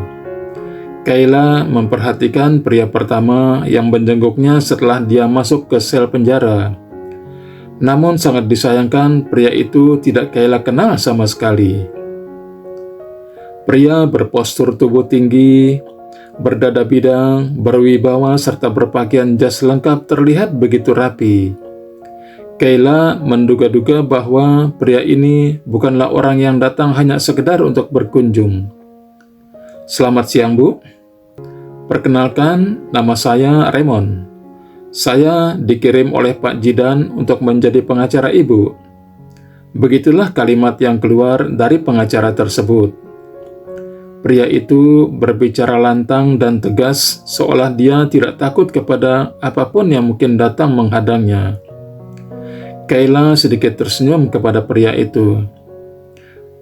Kayla memperhatikan pria pertama yang menjenguknya setelah dia masuk ke sel penjara. Namun sangat disayangkan pria itu tidak Kayla kenal sama sekali. Pria berpostur tubuh tinggi, Berdada bidang, berwibawa, serta berpakaian jas lengkap terlihat begitu rapi. Kayla menduga-duga bahwa pria ini bukanlah orang yang datang hanya sekedar untuk berkunjung. "Selamat siang, Bu. Perkenalkan, nama saya Raymond. Saya dikirim oleh Pak Jidan untuk menjadi pengacara Ibu." Begitulah kalimat yang keluar dari pengacara tersebut. Pria itu berbicara lantang dan tegas, seolah dia tidak takut kepada apapun yang mungkin datang menghadangnya. Kayla sedikit tersenyum kepada pria itu.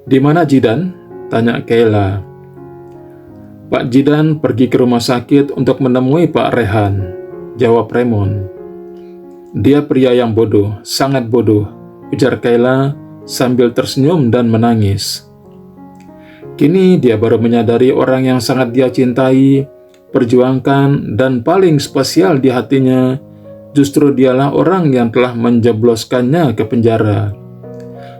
"Di mana Jidan?" tanya Kayla. "Pak Jidan pergi ke rumah sakit untuk menemui Pak Rehan," jawab Raymond. "Dia pria yang bodoh, sangat bodoh," ujar Kayla sambil tersenyum dan menangis. Kini dia baru menyadari orang yang sangat dia cintai, perjuangkan, dan paling spesial di hatinya, justru dialah orang yang telah menjebloskannya ke penjara.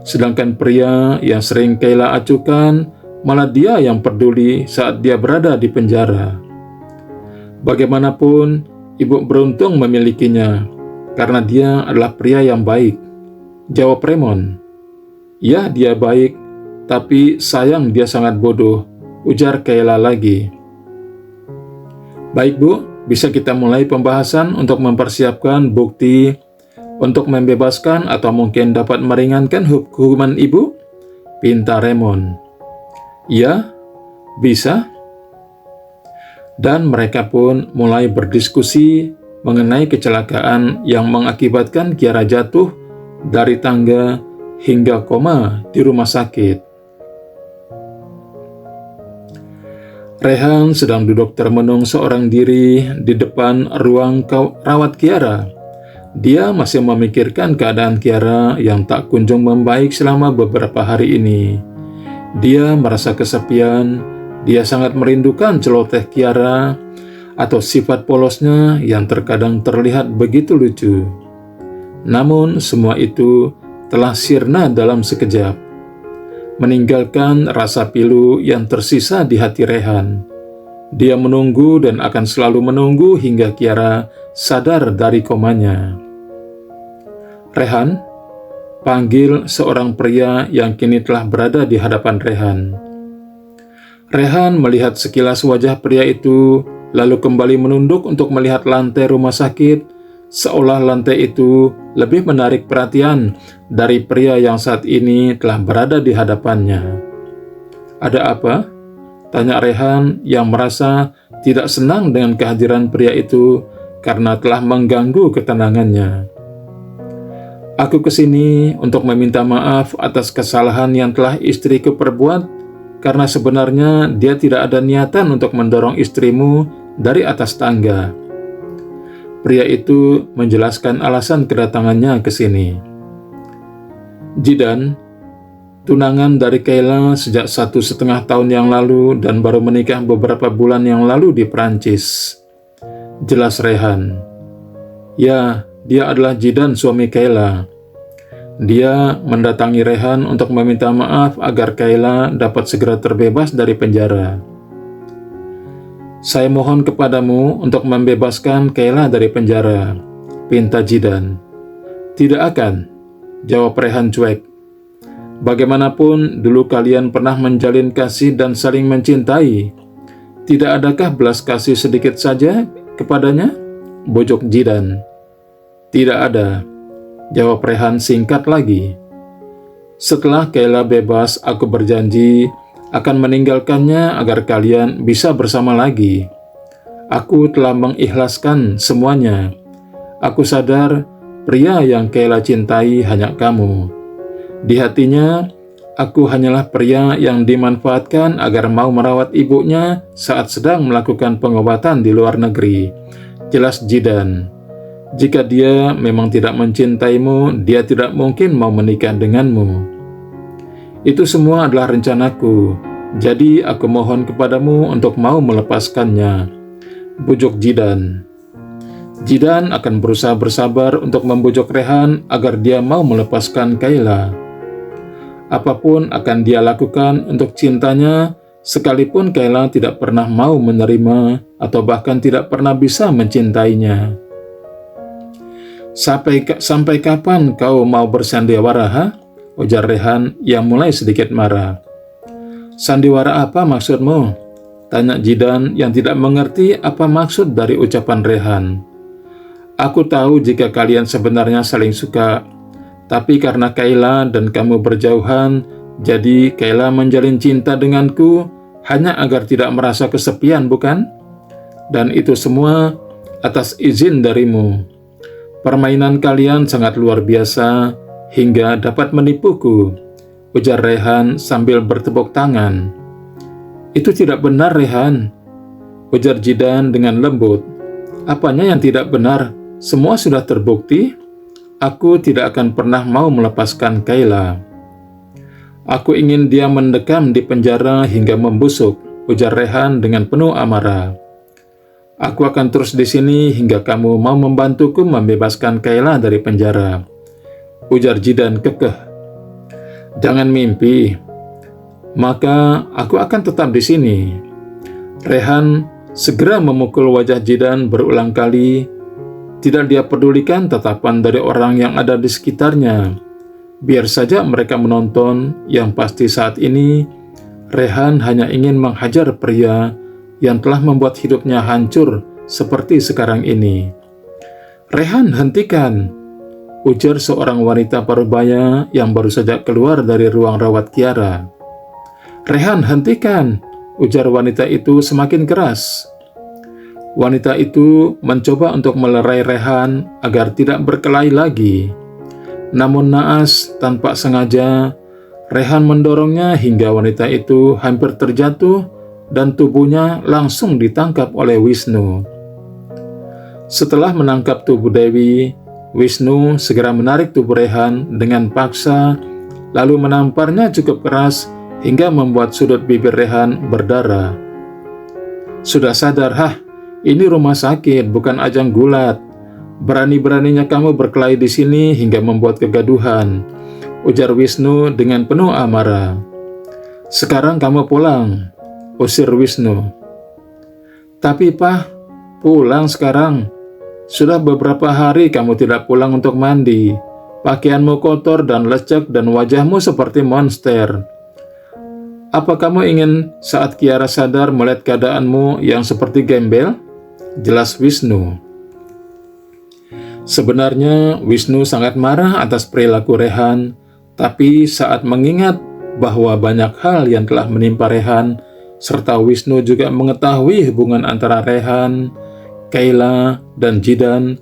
Sedangkan pria yang sering Kayla acuhkan, malah dia yang peduli saat dia berada di penjara. Bagaimanapun, Ibu beruntung memilikinya, karena dia adalah pria yang baik, jawab Raymond. "Ya, dia baik, tapi sayang dia sangat bodoh," ujar Kayla lagi. "Baik, Bu, bisa kita mulai pembahasan untuk mempersiapkan bukti untuk membebaskan atau mungkin dapat meringankan hukuman Ibu?" pinta Raymond. "Ya, bisa." Dan mereka pun mulai berdiskusi mengenai kecelakaan yang mengakibatkan Kiara jatuh dari tangga hingga koma di rumah sakit. Rehan sedang duduk termenung seorang diri di depan ruang rawat Kiara. Dia masih memikirkan keadaan Kiara yang tak kunjung membaik selama beberapa hari ini. Dia merasa kesepian, dia sangat merindukan celoteh Kiara atau sifat polosnya yang terkadang terlihat begitu lucu. Namun semua itu telah sirna dalam sekejap, meninggalkan rasa pilu yang tersisa di hati Rehan. Dia menunggu dan akan selalu menunggu hingga Kiara sadar dari komanya. "Rehan," panggil seorang pria yang kini telah berada di hadapan Rehan. Rehan melihat sekilas wajah pria itu, lalu kembali menunduk untuk melihat lantai rumah sakit, seolah lantai itu lebih menarik perhatian dari pria yang saat ini telah berada di hadapannya. "Ada apa?" tanya Rehan yang merasa tidak senang dengan kehadiran pria itu karena telah mengganggu ketenangannya. "Aku kesini untuk meminta maaf atas kesalahan yang telah istriku perbuat, karena sebenarnya dia tidak ada niatan untuk mendorong istrimu dari atas tangga." Pria itu menjelaskan alasan kedatangannya ke sini. "Jidan, tunangan dari Kayla sejak 1,5 tahun yang lalu dan baru menikah beberapa bulan yang lalu di Prancis," jelas Rehan. "Ya, dia adalah Jidan, suami Kayla. Dia mendatangi Rehan untuk meminta maaf agar Kayla dapat segera terbebas dari penjara." "Saya mohon kepadamu untuk membebaskan Kayla dari penjara," pinta Jidan. "Tidak akan," jawab Rehan cuek. "Bagaimanapun dulu kalian pernah menjalin kasih dan saling mencintai. Tidak adakah belas kasih sedikit saja kepadanya?" bujuk Jidan. "Tidak ada," jawab Rehan singkat lagi. "Setelah Kayla bebas, aku berjanji akan meninggalkannya agar kalian bisa bersama lagi. Aku telah mengikhlaskan semuanya. Aku sadar pria yang Kayla cintai hanya kamu. Di hatinya, aku hanyalah pria yang dimanfaatkan agar mau merawat ibunya saat sedang melakukan pengobatan di luar negeri," jelas Jidan. "Jika dia memang tidak mencintaimu, dia tidak mungkin mau menikah denganmu. Itu semua adalah rencanaku, jadi aku mohon kepadamu untuk mau melepaskannya," bujuk Jidan. Jidan akan berusaha bersabar untuk membujuk Rehan agar dia mau melepaskan Kayla. Apapun akan dia lakukan untuk cintanya, sekalipun Kayla tidak pernah mau menerima atau bahkan tidak pernah bisa mencintainya. Sampai kapan kau mau bersandiwara, ha? Ujar Rehan yang mulai sedikit marah. Sandiwara apa maksudmu? Tanya Jidan yang tidak mengerti apa maksud dari ucapan Rehan. Aku tahu jika kalian sebenarnya saling suka, tapi karena Kayla dan kamu berjauhan, jadi Kayla menjalin cinta denganku hanya agar tidak merasa kesepian, bukan? Dan itu semua atas izin darimu. Permainan kalian sangat luar biasa hingga dapat menipuku, ujar Rehan sambil bertepuk tangan. Itu tidak benar, Rehan, ujar Jidan dengan lembut. Apanya yang tidak benar? Semua sudah terbukti. Aku tidak akan pernah mau melepaskan Kayla. Aku ingin dia mendekam di penjara hingga membusuk, ujar Rehan dengan penuh amarah. Aku akan terus di sini hingga kamu mau membantuku membebaskan Kayla dari penjara, ujar Jidan kekeh. Jangan mimpi. Maka aku akan tetap di sini. Rehan segera memukul wajah Jidan berulang kali. Tidak dia pedulikan tatapan dari orang yang ada di sekitarnya. Biar saja mereka menonton, yang pasti saat ini Rehan hanya ingin menghajar pria yang telah membuat hidupnya hancur seperti sekarang ini. Rehan, hentikan, ujar seorang wanita parubaya yang baru saja keluar dari ruang rawat Kiara. Rehan, hentikan, ujar wanita itu semakin keras. Wanita itu mencoba untuk melerai Rehan agar tidak berkelahi lagi. Namun naas, tanpa sengaja, Rehan mendorongnya hingga wanita itu hampir terjatuh dan tubuhnya langsung ditangkap oleh Wisnu. Setelah menangkap tubuh Dewi, Wisnu segera menarik tubuh Rehan dengan paksa, lalu menamparnya cukup keras hingga membuat sudut bibir Rehan berdarah. Sudah sadar, hah? Ini rumah sakit, bukan ajang gulat. Berani-beraninya kamu berkelahi di sini hingga membuat kegaduhan, ujar Wisnu dengan penuh amarah. Sekarang kamu pulang, usir Wisnu. Tapi Pak, pulang sekarang. Sudah beberapa hari kamu tidak pulang untuk mandi. Pakaianmu kotor dan lecek dan wajahmu seperti monster. Apa kamu ingin saat Kiara sadar melihat keadaanmu yang seperti gembel? Jelas Wisnu. Sebenarnya Wisnu sangat marah atas perilaku Rehan, tapi saat mengingat bahwa banyak hal yang telah menimpa Rehan, serta Wisnu juga mengetahui hubungan antara Rehan, Kayla, dan Jidan,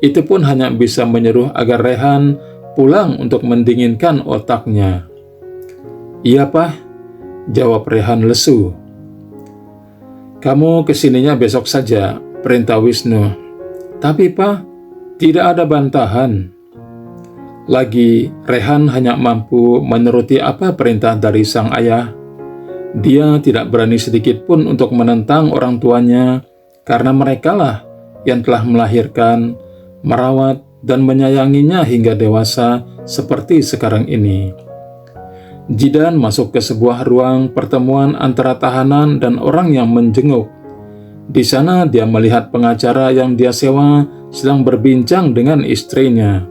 itu pun hanya bisa menyeru agar Rehan pulang untuk mendinginkan otaknya. Iya, Pak, jawab Rehan lesu. Kamu kesininya besok saja, perintah Wisnu. Tapi Pak, tidak ada bantahan. Lagi, Rehan hanya mampu menuruti apa perintah dari sang ayah. Dia tidak berani sedikit pun untuk menentang orang tuanya, karena merekalah yang telah melahirkan, merawat, dan menyayanginya hingga dewasa seperti sekarang ini. Jidan masuk ke sebuah ruang pertemuan antara tahanan dan orang yang menjenguk. Di sana dia melihat pengacara yang dia sewa sedang berbincang dengan istrinya.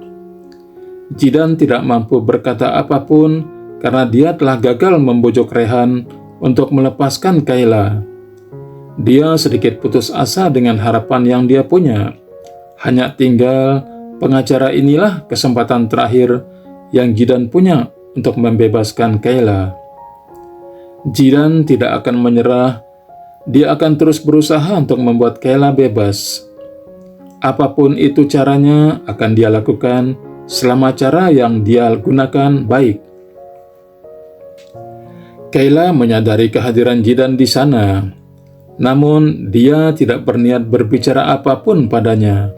Jidan tidak mampu berkata apapun karena dia telah gagal membujuk Rehan untuk melepaskan Kayla. Dia sedikit putus asa dengan harapan yang dia punya. Hanya tinggal pengacara inilah kesempatan terakhir yang Jidan punya untuk membebaskan Kayla. Jidan tidak akan menyerah. Dia akan terus berusaha untuk membuat Kayla bebas. Apapun itu caranya akan dia lakukan selama cara yang dia gunakan baik. Kayla menyadari kehadiran Jidan di sana, namun dia tidak berniat berbicara apapun padanya.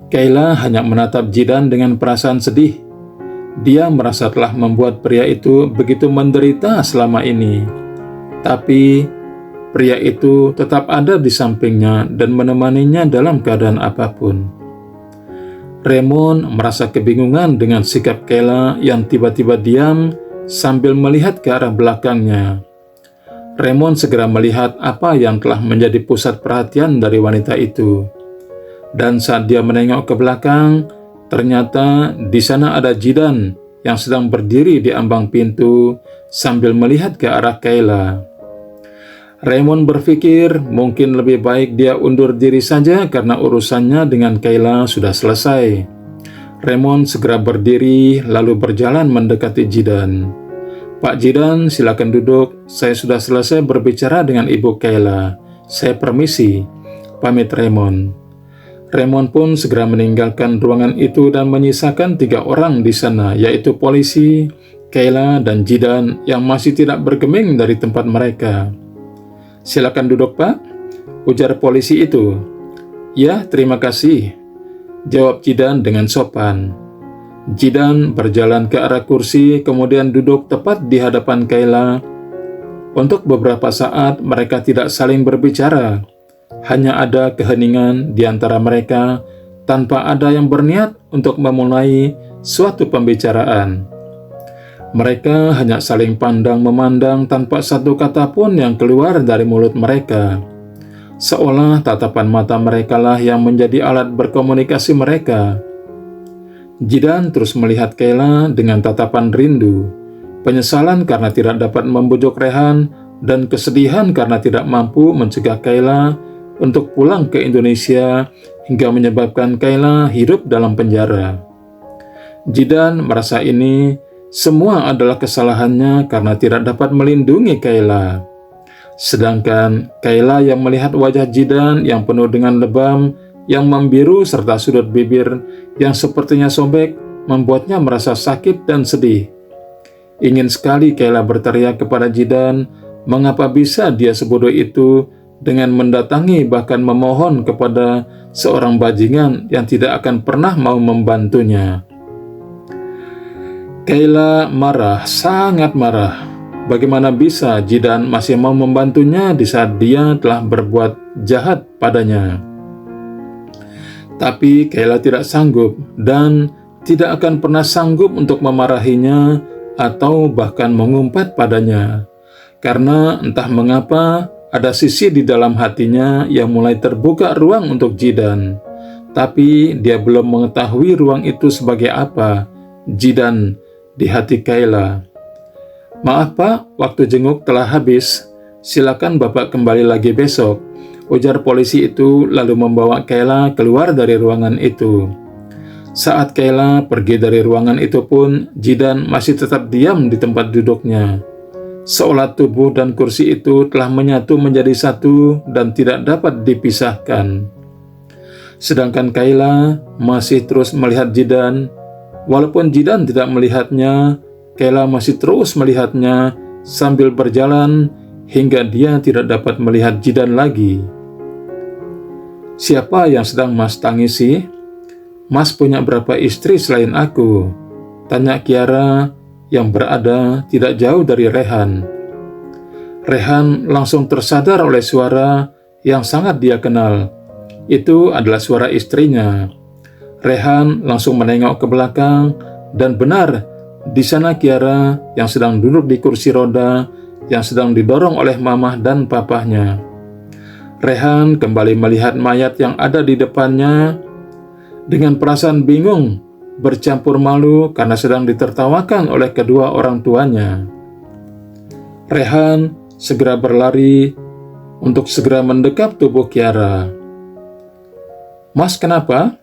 Kayla hanya menatap Jidan dengan perasaan sedih. Dia merasa telah membuat pria itu begitu menderita selama ini. Tapi pria itu tetap ada di sampingnya dan menemaninya dalam keadaan apapun. Raymond merasa kebingungan dengan sikap Kayla yang tiba-tiba diam sambil melihat ke arah belakangnya. Raymond segera melihat apa yang telah menjadi pusat perhatian dari wanita itu. Dan saat dia menengok ke belakang, ternyata di sana ada Jidan yang sedang berdiri di ambang pintu sambil melihat ke arah Kayla. Raymond berpikir mungkin lebih baik dia undur diri saja karena urusannya dengan Kayla sudah selesai. Raymond segera berdiri lalu berjalan mendekati Jidan. "Pak Jidan, silakan duduk. Saya sudah selesai berbicara dengan Ibu Kayla. Saya permisi," pamit Raymond. Raymond pun segera meninggalkan ruangan itu dan menyisakan 3 orang di sana, yaitu polisi, Kayla, dan Jidan yang masih tidak bergeming dari tempat mereka. "Silakan duduk, Pak," ujar polisi itu. "Ya, terima kasih," jawab Jidan dengan sopan. Jidan berjalan ke arah kursi, kemudian duduk tepat di hadapan Kayla. Untuk beberapa saat mereka tidak saling berbicara. Hanya ada keheningan di antara mereka tanpa ada yang berniat untuk memulai suatu pembicaraan. Mereka hanya saling pandang memandang tanpa satu kata pun yang keluar dari mulut mereka. Seolah tatapan mata mereka lah yang menjadi alat berkomunikasi mereka. Jidan terus melihat Kayla dengan tatapan rindu, penyesalan karena tidak dapat membujuk Rehan, dan kesedihan karena tidak mampu mencegah Kayla untuk pulang ke Indonesia hingga menyebabkan Kayla hidup dalam penjara. Jidan merasa ini semua adalah kesalahannya karena tidak dapat melindungi Kayla. Sedangkan Kayla yang melihat wajah Jidan yang penuh dengan lebam, yang membiru serta sudut bibir yang sepertinya sobek membuatnya merasa sakit dan sedih. Ingin sekali Kayla berteriak kepada Jidan, mengapa bisa dia sebodoh itu dengan mendatangi bahkan memohon kepada seorang bajingan yang tidak akan pernah mau membantunya. Kayla marah, sangat marah. Bagaimana bisa Jidan masih mau membantunya di saat dia telah berbuat jahat padanya? Tapi Kayla tidak sanggup dan tidak akan pernah sanggup untuk memarahinya atau bahkan mengumpat padanya. Karena entah mengapa ada sisi di dalam hatinya yang mulai terbuka ruang untuk Jidan. Tapi dia belum mengetahui ruang itu sebagai apa, Jidan, di hati Kayla. "Maaf Pak, waktu jenguk telah habis. Silakan Bapak kembali lagi besok," ujar polisi itu lalu membawa Kayla keluar dari ruangan itu. Saat Kayla pergi dari ruangan itu pun, Jidan masih tetap diam di tempat duduknya. Seolah tubuh dan kursi itu telah menyatu menjadi satu dan tidak dapat dipisahkan. Sedangkan Kayla masih terus melihat Jidan. Walaupun Jidan tidak melihatnya, Kayla masih terus melihatnya sambil berjalan hingga dia tidak dapat melihat Jidan lagi. "Siapa yang sedang Mas tangisi? Mas punya berapa istri selain aku?" tanya Kiara yang berada tidak jauh dari Rehan. Rehan langsung tersadar oleh suara yang sangat dia kenal. Itu adalah suara istrinya. Rehan langsung menengok ke belakang dan benar, di sana Kiara yang sedang duduk di kursi roda yang sedang didorong oleh mamah dan papahnya. Rehan kembali melihat mayat yang ada di depannya dengan perasaan bingung, bercampur malu karena sedang ditertawakan oleh kedua orang tuanya. Rehan segera berlari untuk segera mendekap tubuh Kiara. "Mas, kenapa?"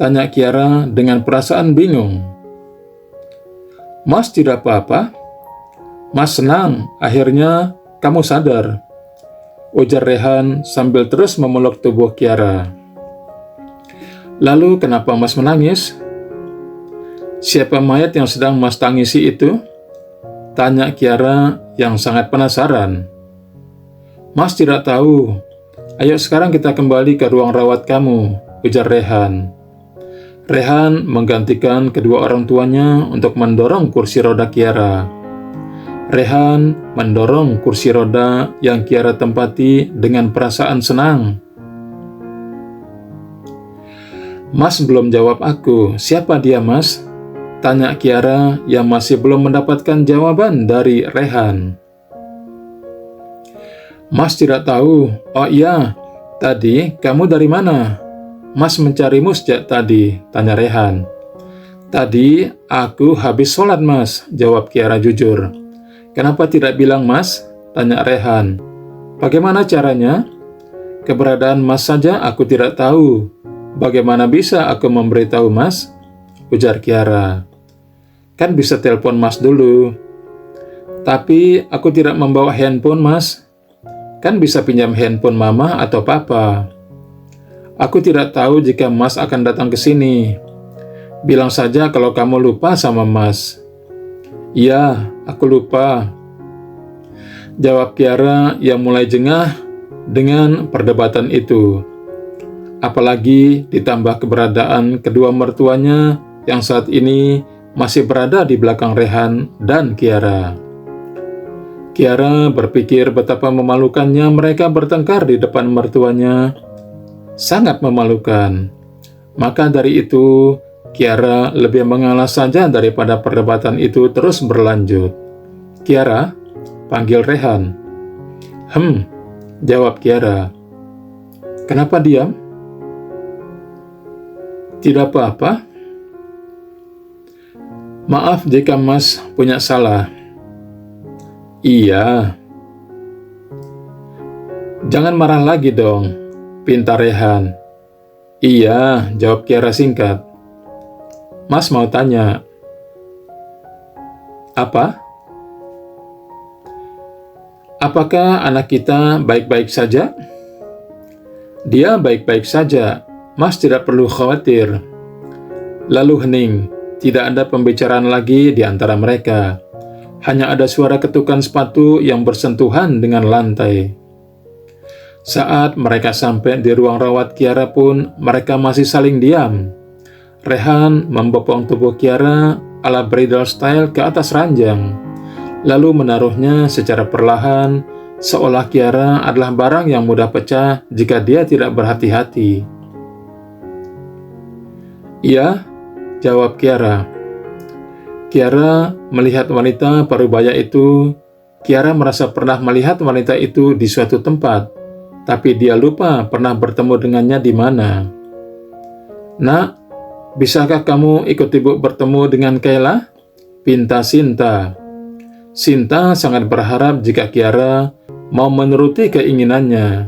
tanya Kiara dengan perasaan bingung. "Mas tidak apa-apa. Mas senang akhirnya kamu sadar," ujar Rehan sambil terus memeluk tubuh Kiara. "Lalu kenapa Mas menangis? Siapa mayat yang sedang Mas tangisi itu?" tanya Kiara yang sangat penasaran. "Mas tidak tahu. Ayo sekarang kita kembali ke ruang rawat kamu," ujar Rehan. Rehan menggantikan kedua orang tuanya untuk mendorong kursi roda Kiara. Rehan mendorong kursi roda yang Kiara tempati dengan perasaan senang. "Mas belum jawab aku. Siapa dia, Mas?" tanya Kiara yang masih belum mendapatkan jawaban dari Rehan. Mas tidak tahu. Oh iya, tadi kamu dari mana? Mas mencarimu sejak tadi, tanya Rehan. Tadi aku habis sholat, Mas, jawab Kiara jujur. Kenapa tidak bilang, Mas? Tanya Rehan. Bagaimana caranya? Keberadaan Mas saja aku tidak tahu. Bagaimana bisa aku memberitahu Mas? Ujar Kiara. Kan bisa telepon Mas dulu. Tapi aku tidak membawa handphone, Mas. Kan bisa pinjam handphone Mama atau Papa. Aku tidak tahu jika Mas akan datang ke sini. Bilang saja kalau kamu lupa sama Mas. Iya, aku lupa. Jawab Kiara yang mulai jengah dengan perdebatan itu. Apalagi ditambah keberadaan kedua mertuanya yang saat ini masih berada di belakang Rehan dan Kiara. Kiara berpikir betapa memalukannya mereka bertengkar di depan mertuanya. Sangat memalukan. Maka dari itu, Kiara lebih mengalah saja daripada perdebatan itu terus berlanjut. Kiara, panggil Rehan. Jawab Kiara. Kenapa diam? Tidak apa-apa. Maaf jika Mas punya salah. Iya. Jangan marah lagi dong, pinta Rehan. Iya, jawab Kiara singkat. Mas mau tanya. Apa? Apakah anak kita baik-baik saja? Dia baik-baik saja. Mas tidak perlu khawatir. Lalu hening. Tidak ada pembicaraan lagi di antara mereka. Hanya ada suara ketukan sepatu yang bersentuhan dengan lantai. Saat mereka sampai di ruang rawat Kiara pun, mereka masih saling diam. Rehan membopong tubuh Kiara ala bridal style ke atas ranjang, lalu menaruhnya secara perlahan, seolah Kiara adalah barang yang mudah pecah jika dia tidak berhati-hati. Iya, jawab Kiara. Kiara melihat wanita parubaya itu. Kiara merasa pernah melihat wanita itu di suatu tempat, tapi dia lupa pernah bertemu dengannya di mana. Nak, bisakah kamu ikut ibu bertemu dengan Kayla? Pinta Sinta. Sinta sangat berharap jika Kiara mau menuruti keinginannya.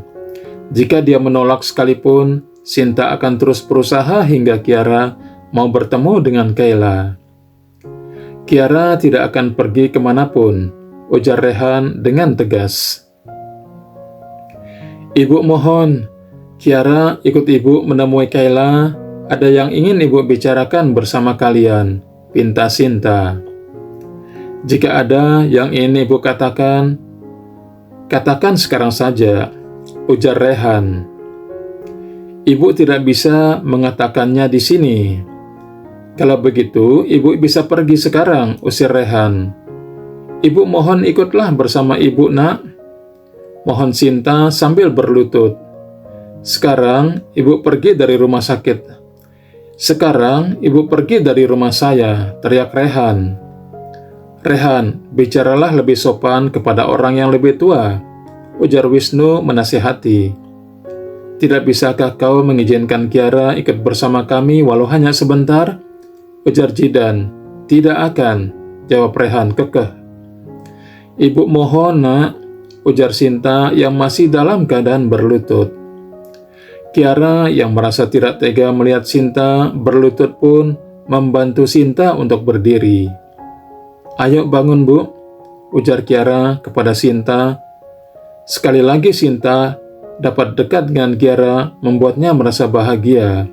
Jika dia menolak sekalipun, Sinta akan terus berusaha hingga Kiara mau bertemu dengan Kayla. Kiara tidak akan pergi kemanapun, ujar Rehan dengan tegas. Ibu mohon, Kiara ikut ibu menemui Kayla. Ada yang ingin ibu bicarakan bersama kalian, pinta Sinta. Jika ada yang ingin ibu katakan, katakan sekarang saja, ujar Rehan. Ibu tidak bisa mengatakannya di sini. Kalau begitu, ibu bisa pergi sekarang, usir Rehan. Ibu mohon ikutlah bersama ibu, nak. Mohon Sinta sambil berlutut. Sekarang, ibu pergi dari rumah sakit. Sekarang, ibu pergi dari rumah saya, teriak Rehan. Rehan, bicaralah lebih sopan kepada orang yang lebih tua, ujar Wisnu menasihati. Tidak bisakah kau mengizinkan Kiara ikut bersama kami walau hanya sebentar? Ujar Jidan. Tidak akan, jawab Rehan kekeh. Ibu mohon, nak, ujar Sinta yang masih dalam keadaan berlutut. Kiara yang merasa tidak tega melihat Sinta berlutut pun membantu Sinta untuk berdiri. Ayo bangun, Bu, ujar Kiara kepada Sinta. Sekali lagi Sinta dapat dekat dengan Kiara membuatnya merasa bahagia.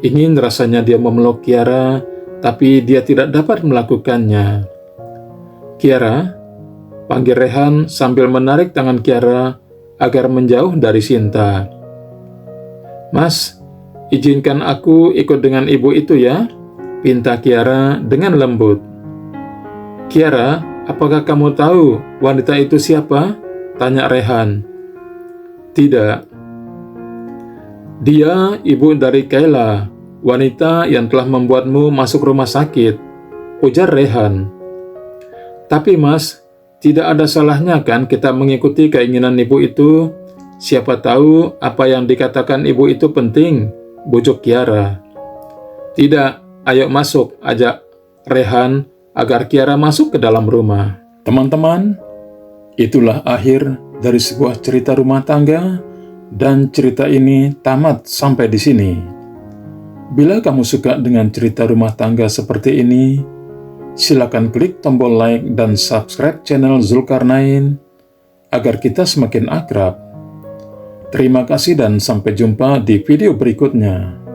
Ingin rasanya dia memeluk Kiara, tapi dia tidak dapat melakukannya. Kiara, panggil Rehan sambil menarik tangan Kiara agar menjauh dari Sinta. Mas, izinkan aku ikut dengan ibu itu ya, pinta Kiara dengan lembut. Kiara, apakah kamu tahu wanita itu siapa? Tanya Rehan. Tidak. Dia ibu dari Kayla, wanita yang telah membuatmu masuk rumah sakit, ujar Rehan. Tapi Mas, Tidak ada salahnya kan kita mengikuti keinginan ibu itu. Siapa tahu apa yang dikatakan ibu itu penting, bujuk Kiara. Tidak, ayo masuk, ajak Rehan agar Kiara masuk ke dalam rumah. Teman-teman, itulah akhir dari sebuah cerita rumah tangga, dan cerita ini tamat sampai di sini. Bila kamu suka dengan cerita rumah tangga seperti ini, silakan klik tombol like dan subscribe channel Zulkarnain agar kita semakin akrab. Terima kasih dan sampai jumpa di video berikutnya.